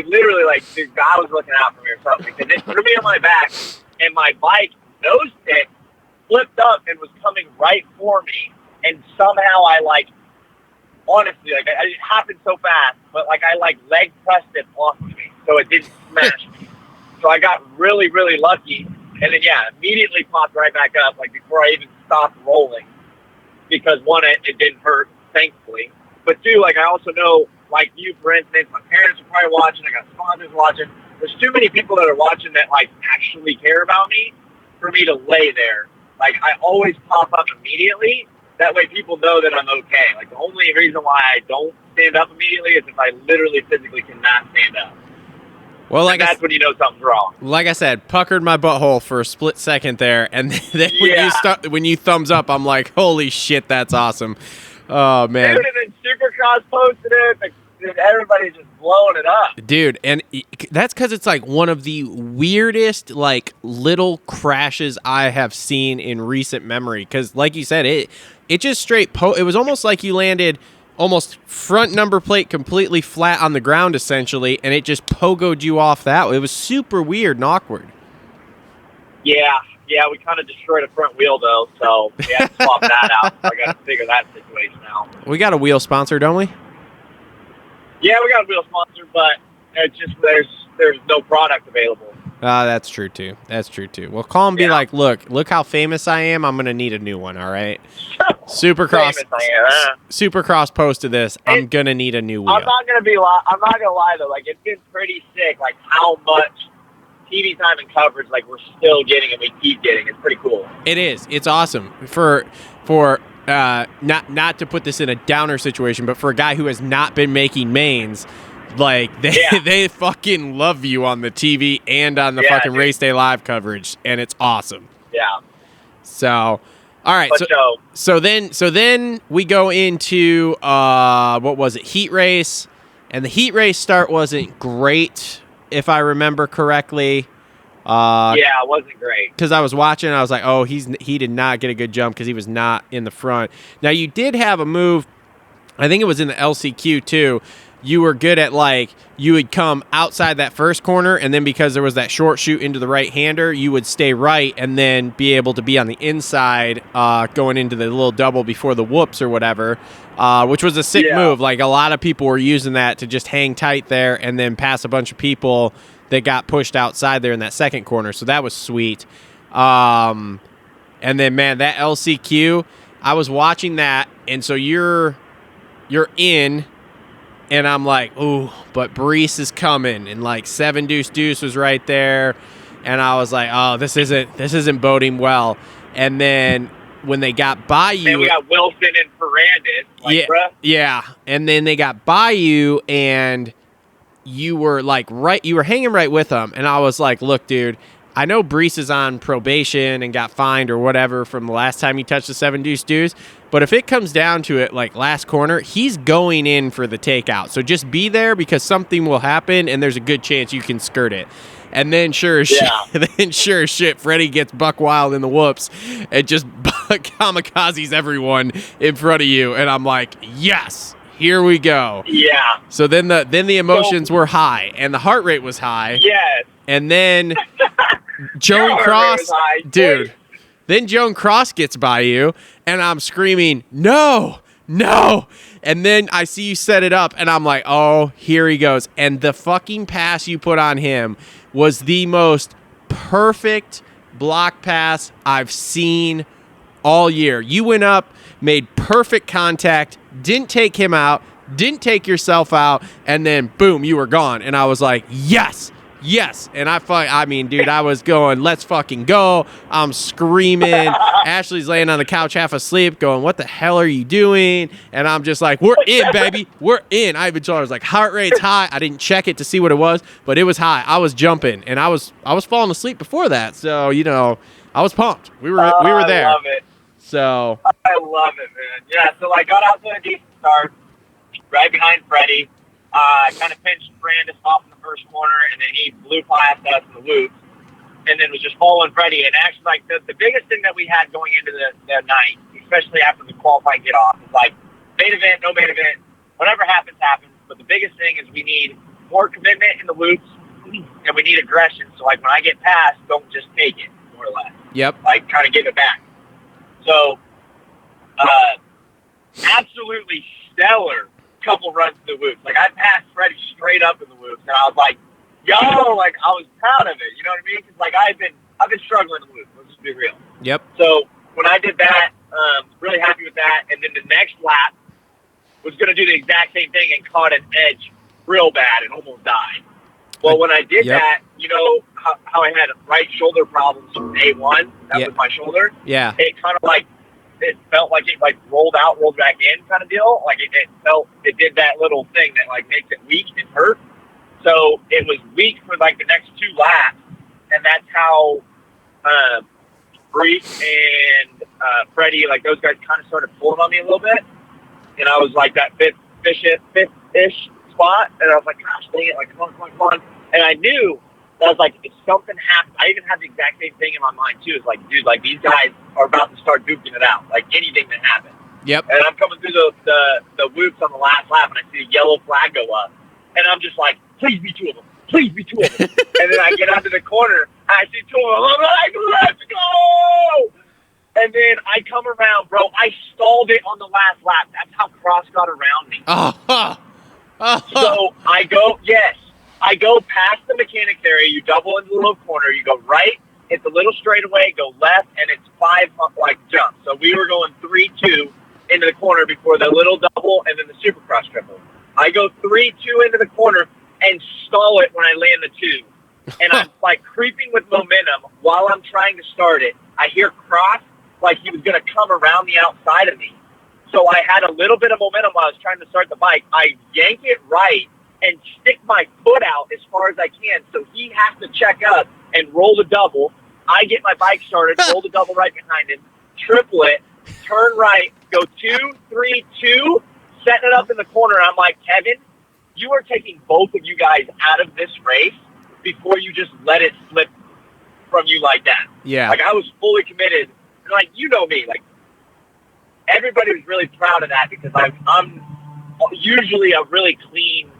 literally, dude, God was looking out for me or something, because it threw me on my back, and my bike nose picked, flipped up and was coming right for me, and somehow I honestly it happened so fast, but I leg pressed it off of me so it didn't smash me. So I got really, really lucky, and then immediately popped right back up before I even stopped rolling, because one, it didn't hurt, thankfully, but two, I also know, you, for instance, my parents are probably watching, I got sponsors watching. There's too many people that are watching that actually care about me for me to lay there Like, I always pop up immediately. That way people know that I'm okay. Like, the only reason why I don't stand up immediately is if I literally physically cannot stand up. Well, And that's when you know something's wrong. Like I said, puckered my butthole for a split second there, and then when you thumbs up, I'm like, holy shit, that's awesome. Oh, man. Dude, and then Supercross posted it. Dude, everybody's just blowing it up. Dude, and that's because it's like one of the weirdest, like, little crashes I have seen in recent memory. Because, like you said, it just straight it was almost like you landed almost front number plate completely flat on the ground, essentially, and it just pogoed you off that way. It was super weird and awkward. Yeah, we kind of destroyed a front wheel, though, so we had to swap that out. So I got to figure that situation out. We got a wheel sponsor, don't we? Yeah, we got a wheel sponsor, but it's just there's no product available. That's true, too. Well, call and be like, look how famous I am. I'm going to need a new one, all right? Supercross posted this. I'm going to need a new wheel. I'm not going to lie, though. Like, it's been pretty sick, like, how much TV time and coverage, like, we're still getting and we keep getting. It's pretty cool. It is. It's awesome. For not to put this in a downer situation, but for a guy who has not been making mains, like, they fucking love you on the TV and on the fucking race day live coverage, and it's awesome. Yeah. So, all right. So then we go into what was it? Heat race, and the heat race start wasn't great, if I remember correctly. Yeah, it wasn't great. Because I was watching, I was like, oh, he did not get a good jump because he was not in the front. Now, you did have a move, I think it was in the LCQ too. You were good at, like, you would come outside that first corner, and then because there was that short shoot into the right-hander, you would stay right and then be able to be on the inside going into the little double before the whoops or whatever, which was a sick move. Like, a lot of people were using that to just hang tight there and then pass a bunch of people that got pushed outside there in that second corner. So that was sweet. And then, man, that LCQ, I was watching that, and so you're in, and I'm like, ooh, but Brees is coming, and like 7 Deuce Deuce was right there, and I was like, oh, this isn't boding well. And then when they got by you, and we got Wilson and Ferrandis, like, yeah, and then they got by you, and you were like you were hanging right with them, and I was like, look, dude, I know Brees is on probation and got fined or whatever from the last time he touched the 7 Deuce Deuce, but if it comes down to it, like last corner, he's going in for the takeout. So just be there because something will happen, and there's a good chance you can skirt it. And then sure as shit, Freddie gets buck wild in the whoops and just kamikazes everyone in front of you, and I'm like, yes. Here we go. Yeah. So then the emotions were high and the heart rate was high. Yes. And then Joan Cross, dude. Then Joan Cross gets by you, and I'm screaming, no. And then I see you set it up, and I'm like, oh, here he goes. And the fucking pass you put on him was the most perfect block pass I've seen all year. You went up, made perfect contact, didn't take him out, didn't take yourself out, and then boom, you were gone. And I was like, yes. And I mean, dude, I was going, let's fucking go. I'm screaming. Ashley's laying on the couch half asleep going, what the hell are you doing? And I'm just like, we're in, baby. We're in. I even told her, I was like, heart rate's high. I didn't check it to see what it was, but it was high. I was jumping, and I was falling asleep before that. So, you know, I was pumped. We were there. I love it. So I love it, man. Yeah, so I got out to a decent start, right behind Freddie. Kind of pinched Brandis off in the first corner, and then he blew past us in the whoops, and then was just following Freddie. And actually, like, the biggest thing that we had going into the night, especially after the qualifying get off, is like, main event, no main event, whatever happens, happens. But the biggest thing is we need more commitment in the whoops, and we need aggression. So, like, when I get past, don't just take it, more or less. Yep. Like, kind of give it back. So, absolutely stellar couple runs to the whoops. Like, I passed Freddie straight up in the whoops, and I was like, yo, like, I was proud of it. You know what I mean? Because, like, I've been struggling in the whoops. Let's just be real. Yep. So, when I did that, really happy with that. And then the next lap was going to do the exact same thing and caught an edge real bad and almost died. Well, when I did Yep. that, you know how I had right shoulder problems from day one? That Yeah. was my shoulder. Yeah. It kind of like, it felt like it like rolled out, rolled back in kind of deal. Like it did that little thing that like makes it weak and hurt. So it was weak for like the next 2 laps. And that's how Brees and Freddie, like those guys kind of started pulling on me a little bit. And I was like that fifth-ish spot. And I was like, gosh, dang it, like, come on. And I knew that I was like, if something happened, I even had the exact same thing in my mind too. It's like, dude, like these guys are about to start duking it out. Like anything that happens. Yep. And I'm coming through the whoops on the last lap and I see a yellow flag go up. And I'm just like, please be 2 of them. Please be 2 of them. And then I get onto the corner and I see 2 of them. I'm like, let's go! And then I come around, bro. I stalled it on the last lap. That's how Cross got around me. So I go past the mechanics area. You double into the little corner. You go right. It's a little straightaway. Go left, and it's 5 like jumps. So we were going 3-2 into the corner before the little double and then the Supercross triple. I go 3-2 into the corner and stall it when I land the 2. And I'm like creeping with momentum while I'm trying to start it. I hear Cross like he was going to come around the outside of me. So I had a little bit of momentum while I was trying to start the bike. I yank it right and stick my foot out as far as I can. So he has to check up and roll the double. I get my bike started, roll the double right behind him, triple it, turn right, go 2, 3, 2, setting it up in the corner. I'm like, Kevin, you are taking both of you guys out of this race before you just let it slip from you like that. Yeah. Like I was fully committed. And like, you know me, like everybody was really proud of that because I'm usually a really clean,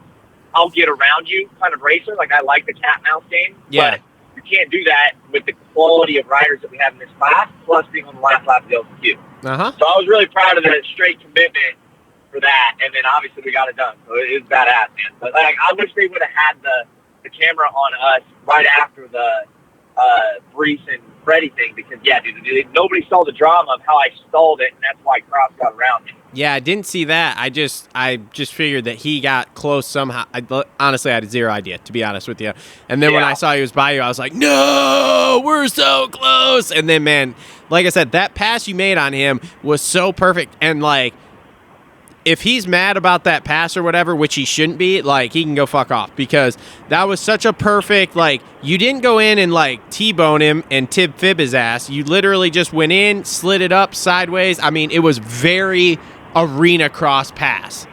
I'll get around you kind of racer. Like I like the cat mouse game. Yeah. But you can't do that with the quality of riders that we have in this class, plus being on the last lap of the LCQ. Uh-huh. So I was really proud of the straight commitment for that, and then obviously we got it done. So it was badass, man. But like, I wish they would have had the camera on us right after the Brees and Freddie thing, because yeah, dude, nobody saw the drama of how I stalled it, and that's why Cross got around me. Yeah, I didn't see that. I just figured that he got close somehow. Honestly, I had zero idea, to be honest with you. And then when I saw he was by you, I was like, no, we're so close. And then, man, like I said, that pass you made on him was so perfect. And, like, if he's mad about that pass or whatever, which he shouldn't be, like, he can go fuck off, because that was such a perfect, like, you didn't go in and, like, T-bone him and fib his ass. You literally just went in, slid it up sideways. I mean, it was very arena cross pass.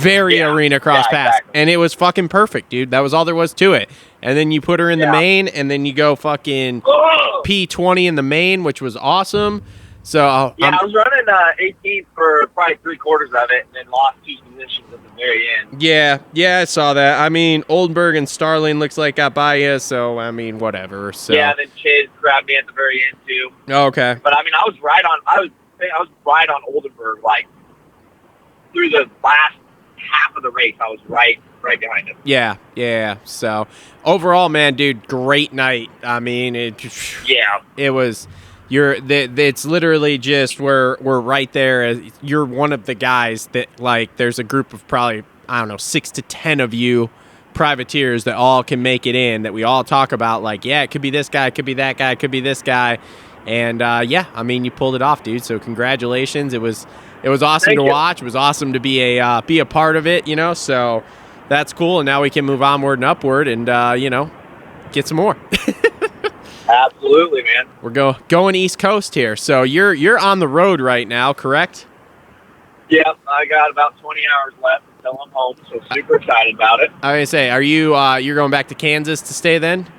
Arena cross pass. Exactly. And it was fucking perfect, dude. That was all there was to it. And then you put her in the main, and then you go fucking P20 in the main, which was awesome. So I was running 18th for probably 3/4 of it, and then lost 2 positions at the very end. Yeah, I saw that. I mean, Oldenburg and Starling looks like got by you, so I mean, whatever. So yeah, then Chase grabbed me at the very end too. Okay, but I mean, I was right on Oldenburg, like through the last half of the race. I was right behind him. Yeah. So overall, man, dude, great night. I mean, it was. It's literally just we're right there. You're one of the guys that, like, there's a group of probably, I don't know, 6 to 10 of you privateers that all can make it in, that we all talk about, like, yeah, it could be this guy, it could be that guy, it could be this guy. And I mean, you pulled it off, dude. So congratulations. It was awesome to watch. It was awesome to be a part of it, you know. So that's cool. And now we can move onward and upward and get some more. Absolutely, man. We're going East Coast here. So you're on the road right now, correct? Yep, I got about 20 hours left until I'm home, so super excited about it. I was gonna say, are you you're going back to Kansas to stay then?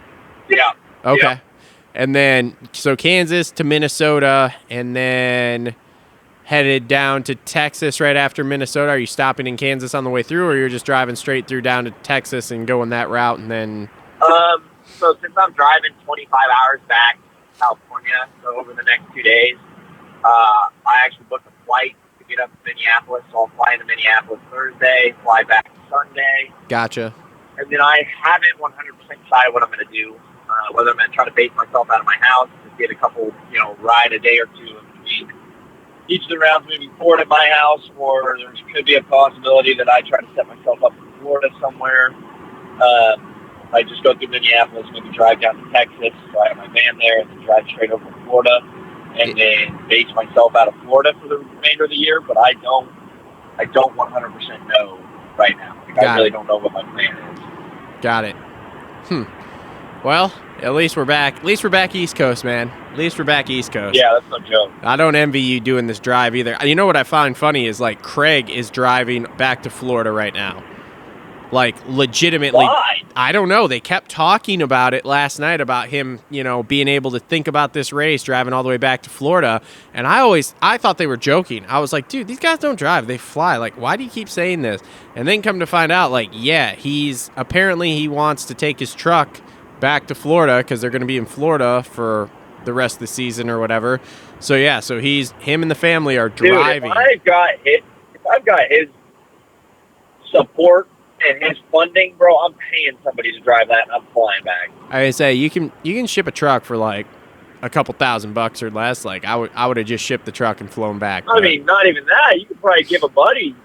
Yeah. Okay. Yeah. And then so Kansas to Minnesota, and then headed down to Texas right after Minnesota. Are you stopping in Kansas on the way through, or you're just driving straight through down to Texas and going that route and then? So since I'm driving 25 hours back to California, so over the next 2 days, I actually booked a flight to get up to Minneapolis. So I'll fly into Minneapolis Thursday, fly back Sunday. Gotcha. And then I haven't 100% decided what I'm going to do, whether I'm going to try to base myself out of my house, just get a couple, ride a day or two in between each of the rounds moving forward at my house, or there could be a possibility that I try to set myself up in Florida somewhere. I just go through Minneapolis, maybe drive down to Texas, so I have my van there, and then drive straight over to Florida, and then base myself out of Florida for the remainder of the year. But I don't 100% know right now. Like, I really don't know what my plan is. Got it. Well, at least we're back. At least we're back East Coast, man. At least we're back East Coast. Yeah, that's no joke. I don't envy you doing this drive either. You know what I find funny is, like, Craig is driving back to Florida right now. Like, legitimately. Why? I don't know. They kept talking about it last night, about him, you know, being able to think about this race, driving all the way back to Florida. And I thought they were joking. I was like, dude, these guys don't drive. They fly. Like, why do you keep saying this? And then come to find out, like, yeah, he wants to take his truck back to Florida because they're going to be in Florida for the rest of the season or whatever. So, yeah, so him and the family are driving. Dude, if I've got his support and his funding, bro, I'm paying somebody to drive that, and I'm flying back. I say you can ship a truck for like a couple $1,000 or less. Like, I would have just shipped the truck and flown back. I mean, not even that. You could probably give a buddy,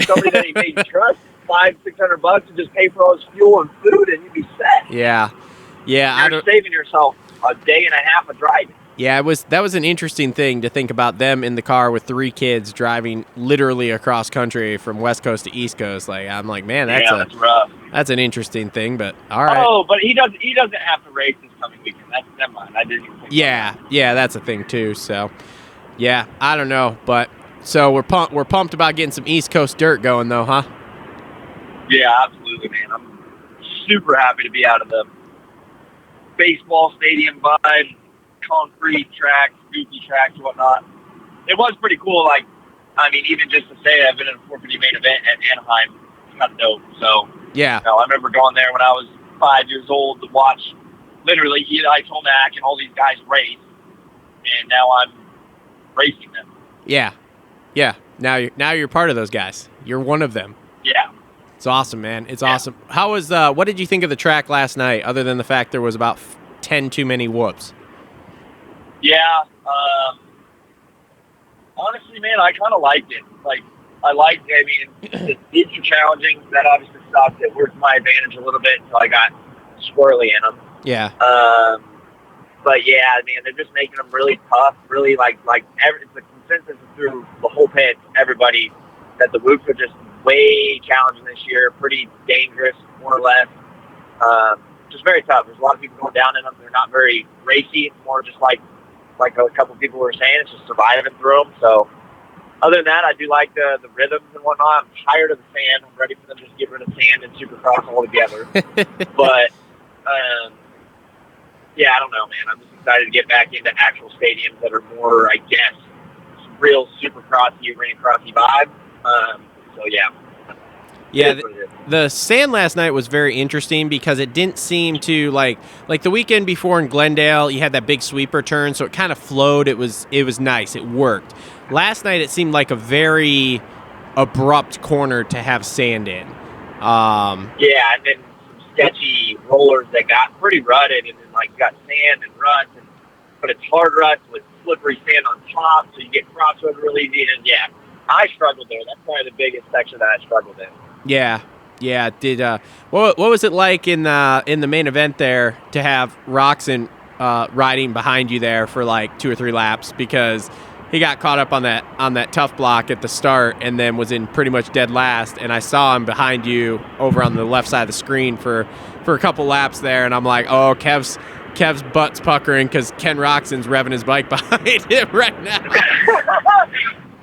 somebody that he made trust, $500-600 to just pay for all his fuel and food, and you'd be set. Yeah. You're saving yourself a day and a half of driving. Yeah, that was an interesting thing to think about, them in the car with 3 kids driving literally across country from West Coast to East Coast. Like, I'm like, man, that's rough. That's an interesting thing, but all right. Oh, but he doesn't have to race this coming weekend. Never mind. I didn't even think yeah, that's a thing too. So, yeah, I don't know, but so we're pumped about getting some East Coast dirt going though, huh? Yeah, absolutely, man. I'm super happy to be out of the baseball stadium vibe, concrete tracks, goofy tracks, whatnot. It was pretty cool. Like, I mean, even just to say I've been in a 450 main event at Anaheim, it's kind of dope. So, yeah. You know, I remember going there when I was 5 years old to watch, literally, Eli Tomac and all these guys race, and now I'm racing them. Yeah. Now you're part of those guys. You're one of them. Yeah. It's awesome, man. It's awesome. How was what did you think of the track last night, other than the fact there was about 10 too many whoops? Yeah. Honestly, man, I kind of liked it. I mean, the speeds are challenging. That obviously sucked. It worked to my advantage a little bit until I got squirrely in them. Yeah. But yeah, man, they're just making them really tough. Really, it's the consensus through the whole pit, everybody, that the whoops are just way challenging this year. Pretty dangerous, more or less. Just very tough. There's a lot of people going down in them. They're not very racy. It's more just like a couple people were saying, it's just surviving through them. So other than that, I do like the rhythms and whatnot. I'm tired of the sand. I'm ready for them to just get rid of sand and Supercross altogether. But yeah, I don't know, man. I'm just excited to get back into actual stadiums that are more, I guess, real Supercrossy, arena crossy vibe. So yeah. Yeah, the sand last night was very interesting because it didn't seem to like the weekend before in Glendale, you had that big sweeper turn, so it kind of flowed. It was nice. It worked. Last night, it seemed like a very abrupt corner to have sand in. Yeah, and then some sketchy rollers that got pretty rutted, and then got sand and ruts, but it's hard ruts with slippery sand on top, so you get crossover really easy. And yeah, I struggled there. That's probably the biggest section that I struggled in. Yeah. Did what was it like in the main event there to have Roxon riding behind you there for like 2 or 3 laps, because he got caught up on that tough block at the start and then was in pretty much dead last, and I saw him behind you over on the left side of the screen for a couple laps there, and I'm like, oh, Kev's butt's puckering because Ken Roxon's revving his bike behind him right now.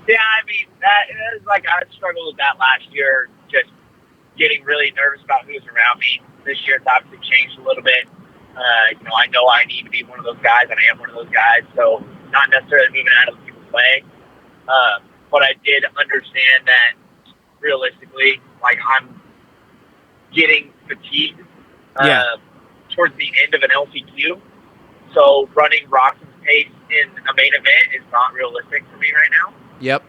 Yeah, I mean, that is I struggled with that last year, just getting really nervous about who's around me. This year it's obviously changed a little bit. I know I need to be one of those guys, and I am one of those guys, so not necessarily moving out of people's way. But I did understand that realistically, I'm getting fatigued towards the end of an LCQ. So running Roxon's pace in a main event is not realistic for me right now. Yep.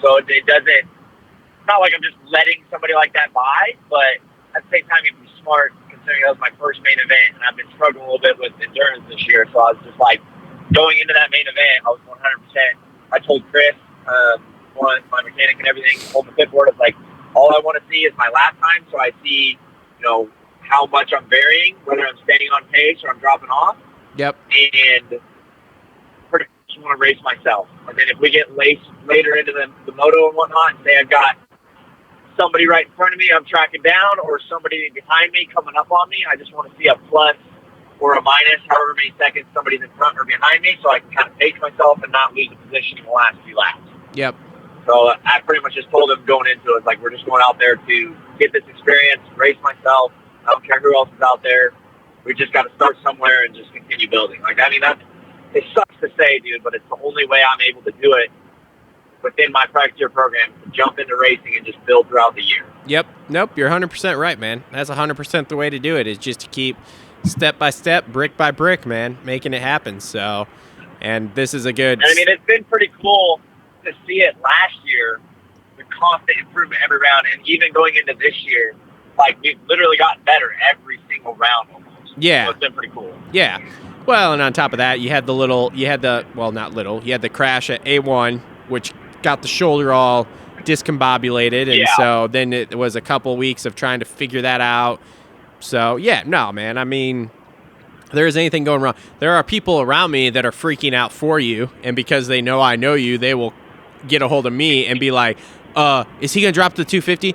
So it doesn't, it's not like I'm just letting somebody like that by, but at the same time, you have to be smart, considering that was my first main event, and I've been struggling a little bit with endurance this year. So I was just going into that main event, I was 100%. I told Chris, my mechanic and everything, told the pit board, it's all I want to see is my lap time, so I see, how much I'm varying, whether I'm staying on pace or I'm dropping off. Yep. And pretty much want to race myself. And then if we get later into the moto and whatnot, and say I've got somebody right in front of me I'm tracking down, or somebody behind me coming up on me, I just want to see a plus or a minus, however many seconds somebody's in front or behind me, so I can kind of pace myself and not lose the position in the last few laps. Yep. So I pretty much just told them going into it, like, we're just going out there to get this experience, race myself. I don't care who else is out there. We just got to start somewhere and just continue building. Like, I mean, it sucks to say, dude, but it's the only way I'm able to do it within my practice year program, to jump into racing and just build throughout the year. Yep. Nope. You're 100% right, man. That's 100% the way to do it, is just to keep step by step, brick by brick, man, making it happen. So, and this is a good... And I mean, it's been pretty cool to see it last year, the constant improvement every round, and even going into this year, like, we've literally gotten better every single round almost. Yeah. So it's been pretty cool. Yeah. Well, and on top of that, you had the crash at A1, which got the shoulder all discombobulated, and so then it was a couple weeks of trying to figure that out. So, yeah, no, man, I mean, if there is anything going wrong, there are people around me that are freaking out for you, and because they know I know you, they will get a hold of me and be like, is he going to drop to 250?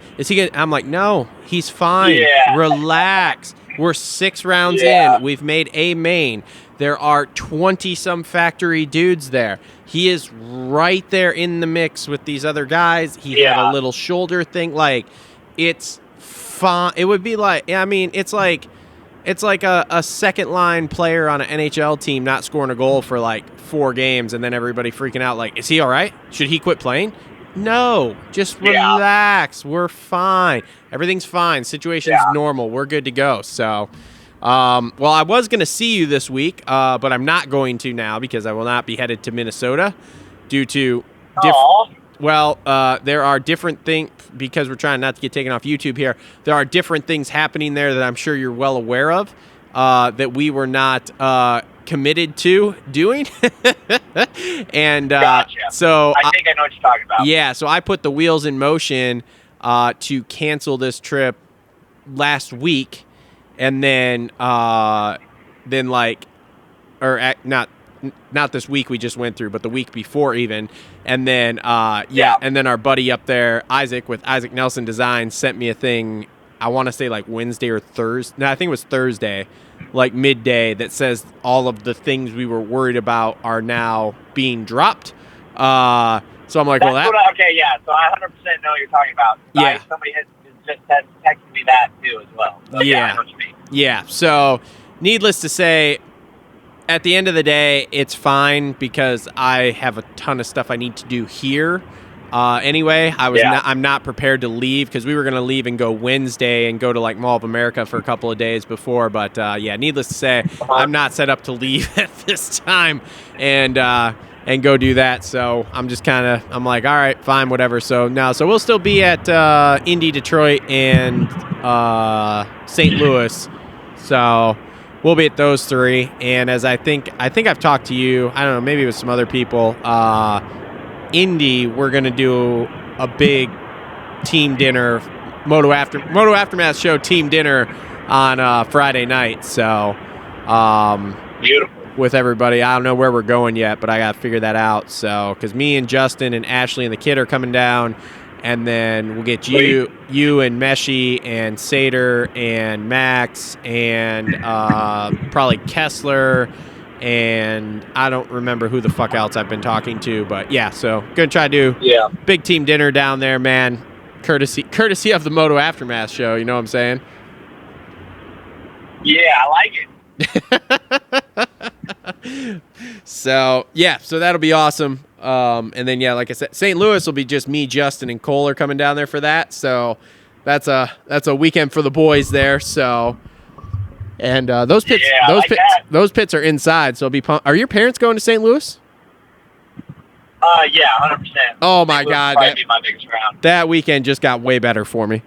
I'm like, no, he's fine. Yeah. Relax. We're 6 rounds in. We've made a main. There are 20-some factory dudes there. He is right there in the mix with these other guys. He had a little shoulder thing. Like, it's fine. It would be like, I mean, it's like a second-line player on an NHL team not scoring a goal for, like, 4 games, and then everybody freaking out, like, is he all right? Should he quit playing? No, just relax. We're fine. Everything's fine. Situation's normal. We're good to go. So, well, I was going to see you this week, but I'm not going to now because I will not be headed to Minnesota due to there are different things, because we're trying not to get taken off YouTube here. There are different things happening there that I'm sure you're well aware of that we were not committed to doing. And Gotcha. So I think I know what you're talking about. Yeah, so I put the wheels in motion to cancel this trip last week, and then not this week we just went through, but the week before even, and then and then our buddy up there, Isaac with Isaac Nelson Design, sent me a thing. I want to say like Wednesday or Thursday. No, I think it was Thursday, like midday, that says all of the things we were worried about are now being dropped. So I'm like, So I 100% know what you're talking about. Somebody has just texted me that too as well. So I know what you mean. Yeah. So needless to say, at the end of the day, it's fine because I have a ton of stuff I need to do here. Anyway, I'm not prepared to leave because we were going to leave and go Wednesday and go to like Mall of America for a couple of days before. But needless to say, I'm not set up to leave at this time and go do that. So I'm just I'm like, all right, fine, whatever. So we'll still be at Indy, Detroit, and St. Louis. So we'll be at those 3. And as I think I've talked to you, I don't know, maybe with some other people, Indy, we're going to do a big team dinner, Moto Aftermath Show team dinner on Friday night. So, beautiful. With everybody. I don't know where we're going yet, but I got to figure that out. So, because me and Justin and Ashley and the kid are coming down, and then we'll get you and Meshi and Sater and Max and probably Kessler. And I don't remember who the fuck else I've been talking to, but so gonna try to do big team dinner down there, man. Courtesy of the Moto Aftermath Show, you know what I'm saying? Yeah, I like it. So that'll be awesome. And then like I said, St. Louis will be just me, Justin, and Cole are coming down there for that. So that's a weekend for the boys there. So. And those pits are inside, so it'll be are your parents going to St. Louis? 100%. Oh my God, be my biggest round. That weekend just got way better for me.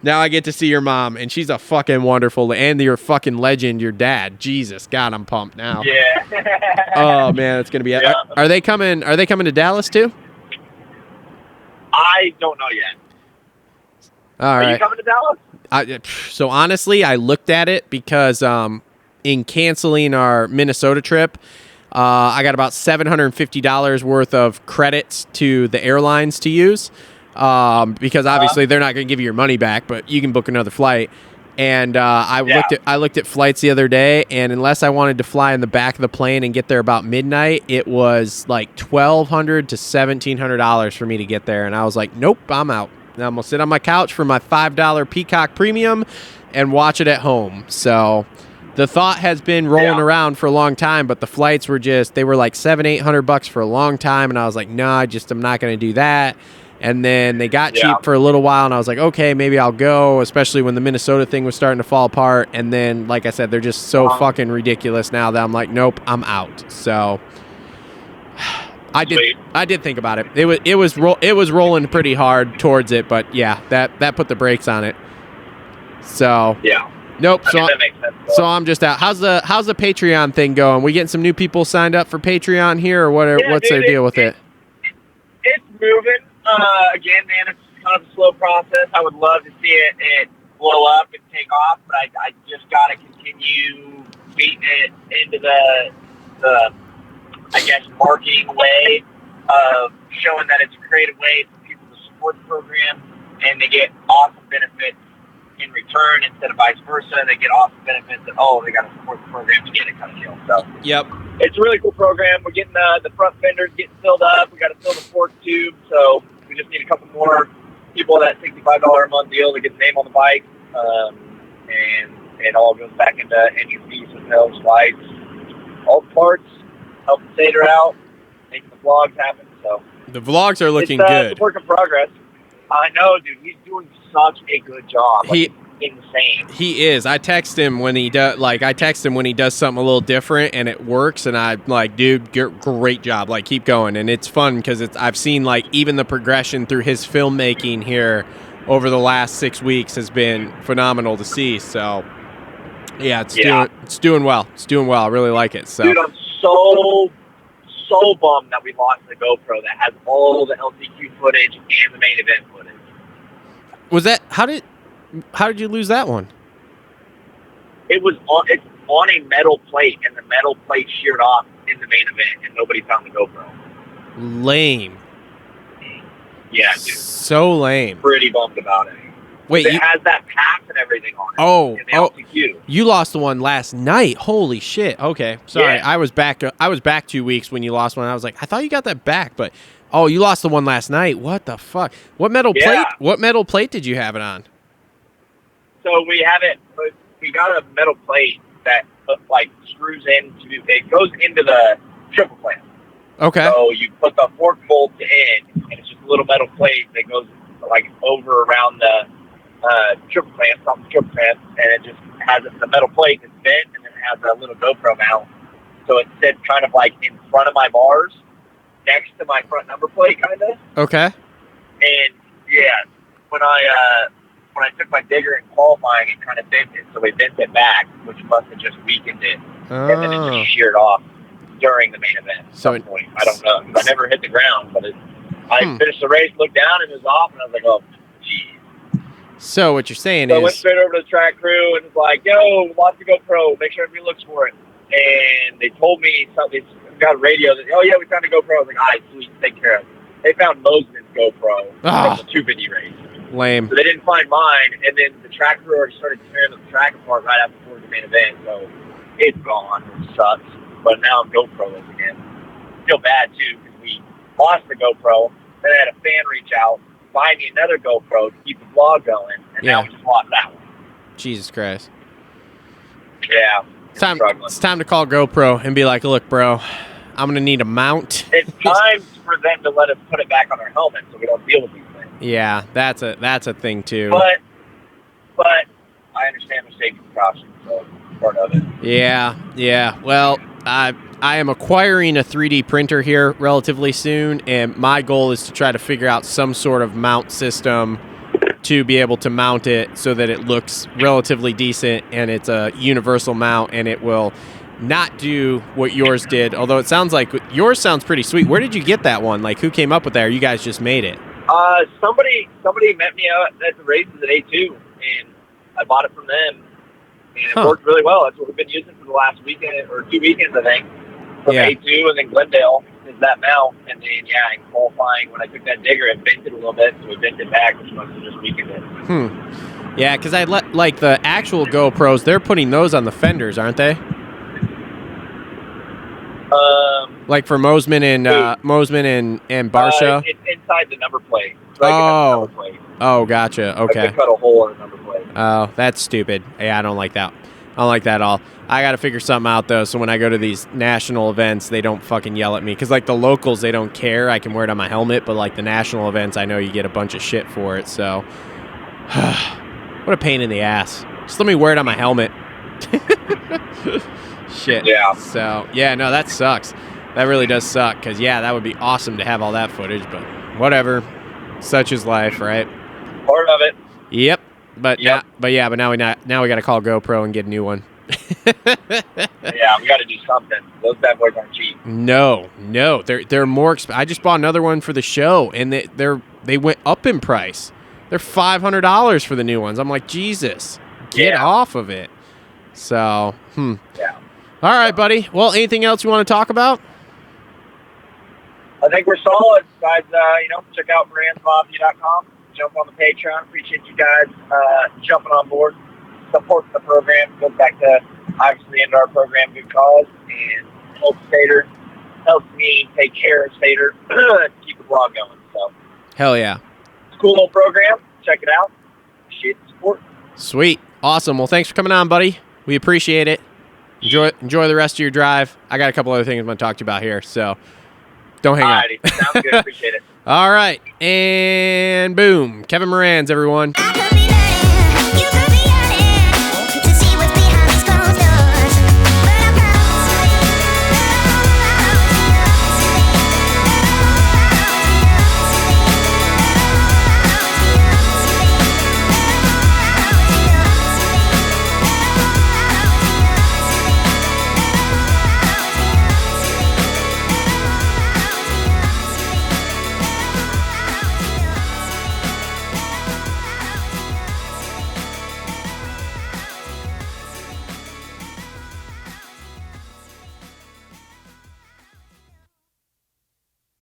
Now I get to see your mom, and she's a fucking wonderful, and your fucking legend, your dad. Jesus, God, I'm pumped now. Yeah. Oh man, it's gonna be. Are they coming? Are they coming to Dallas too? I don't know yet. All right. Are you coming to Dallas? So honestly, I looked at it because in canceling our Minnesota trip, I got about $750 worth of credits to the airlines to use because obviously they're not going to give you your money back, but you can book another flight. And I looked at flights the other day, and unless I wanted to fly in the back of the plane and get there about midnight, it was like $1,200 to $1,700 for me to get there. And I was like, nope, I'm out. Now I'm gonna sit on my couch for my $5 Peacock Premium and watch it at home. So the thought has been rolling around for a long time, but the flights were they were like $700-800 for a long time, and I was like, no, I'm not gonna do that. And then they got cheap for a little while, and I was like, okay, maybe I'll go, especially when the Minnesota thing was starting to fall apart. And then, like I said, they're just so fucking ridiculous now that I'm like, nope, I'm out. So I did think about it. It was rolling pretty hard towards it, but yeah, that put the brakes on it. So nope. That makes sense. So I'm just out. How's the Patreon thing going? We getting some new people signed up for Patreon here, or what's their deal with it? It's moving. Again, man, it's kind of a slow process. I would love to see it blow up and take off, but I just got to continue beating it into the I guess, marketing way of showing that it's a creative way for people to support the program, and they get awesome benefits in return instead of vice versa. They get awesome benefits that, they got to support the program to get it kind of deal. So, yep. It's a really cool program. We're getting the front fenders getting filled up. We got to fill the fork tube, so we just need a couple more people that $65 a month deal to get the name on the bike, and it all goes back into entry fees, hotels, flights, all the parts, helping Sater out, making the vlogs happen. So the vlogs are looking good. It's a work in progress. I know, dude. He's doing such a good job. Insane. He is. I text him when he does. When he does something a little different and it works, and I'm like, dude, great job. Like, keep going. And it's fun because I've seen like even the progression through his filmmaking here over the last 6 weeks has been phenomenal to see. So yeah, it's doing well. It's doing well. I really like it. So dude, I'm so bummed that we lost the GoPro that has all the LCQ footage and the main event footage. Was that how did you lose that one? It's on a metal plate, and the metal plate sheared off in the main event, and nobody found the GoPro. Lame. Yeah, dude. So lame. Pretty bummed about it. Wait, it has that pass and everything on it. Oh, LCQ. You lost the one last night. Holy shit. Okay, sorry. Yeah. I was back 2 weeks when you lost one. I was like, I thought you got that back, but you lost the one last night. What the fuck? What metal plate? What metal plate did you have it on? So we have it. We got a metal plate that screws into. It goes into the triple clamp. Okay. So you put the fork bolt in, and it's just a little metal plate that goes over around the triple clamp, and it just has the metal plate that's bent, and then it has a little GoPro mount. So it sits kind of in front of my bars, next to my front number plate, kind of. Okay. And yeah, when I took my digger in qualifying, it kind of bent it, so we bent it back, which must have just weakened it, and then it just sheared off during the main event. At some point, I don't know, because I never hit the ground, but I finished the race, looked down, and it was off, and I was like, oh, geez. So what you're saying is... I went straight over to the track crew and was like, yo, lost the GoPro, make sure everybody looks for it. And they told me something, got a radio, that, we found a GoPro. I was like, all right, sweet, take care of it. They found Mosman's GoPro from the 250 race. Lame. So they didn't find mine, and then the track crew already started tearing the track apart right after the main event, so it's gone, which sucks. But now I'm GoPro-less again. Feel bad, too, because we lost the GoPro, then I had a fan reach out, buy me another GoPro to keep the vlog going, and now we just lost that one. Jesus Christ. Yeah. It's time to call GoPro and be like, look, bro, I'm going to need a mount. It's time for them to let us put it back on our helmet so we don't deal with these things. Yeah, that's a thing, too. But I understand the safety precautions, so it's part of it. Yeah. Well, I am acquiring a 3D printer here relatively soon, and my goal is to try to figure out some sort of mount system to be able to mount it so that it looks relatively decent, and it's a universal mount, and it will not do what yours did, although it sounds like yours sounds pretty sweet. Where did you get that one? Who came up with that, or you guys just made it? Somebody met me out at the races at A2, and I bought it from them, and it worked really well. That's what we've been using for the last weekend or 2 weekends, I think. From A2 and then Glendale is that mount, and then in qualifying when I took that digger, it bent it a little bit, so we bent it back, which must have just weakened it. Yeah, because I like the actual GoPros, they're putting those on the fenders, aren't they? Like for Mosman and Barsha. It's inside the number plate. So number plate. Oh, gotcha. Okay. I cut a hole in the number plate. Oh, that's stupid. Yeah, I don't like that. I don't like that at all. I got to figure something out, though, so when I go to these national events, they don't fucking yell at me. Because, like, the locals, they don't care. I can wear it on my helmet, but, like, the national events, I know you get a bunch of shit for it, so. What a pain in the ass. Just let me wear it on my helmet. Shit. Yeah. So, yeah, no, that sucks. That really does suck, because, yeah, that would be awesome to have all that footage, but whatever. Such is life, right? Part of it. Yep. But now we got to call GoPro and get a new one. Yeah, we got to do something. Those bad boys aren't cheap. No, they're more expensive. I just bought another one for the show, and they went up in price. They're $500 for the new ones. I'm like, Jesus, get off of it. So, Yeah. All right, buddy. Well, anything else you want to talk about? I think we're solid, guys. Check out moranzmafia.com. Jump on the Patreon. Appreciate you guys jumping on board, supporting the program. Goes back to obviously the end of our program, good cause, and helps Stater, helps me take care of Stater, keep the blog going. So, Hell yeah. It's a cool little program. Check it out. Appreciate the support. Sweet. Awesome. Well, thanks for coming on, buddy. We appreciate it. Enjoy the rest of your drive. I got a couple other things I'm going to talk to you about here, so don't hang up. Alrighty. Sounds good. Appreciate it. All right. And boom. Kevin Moranz, everyone.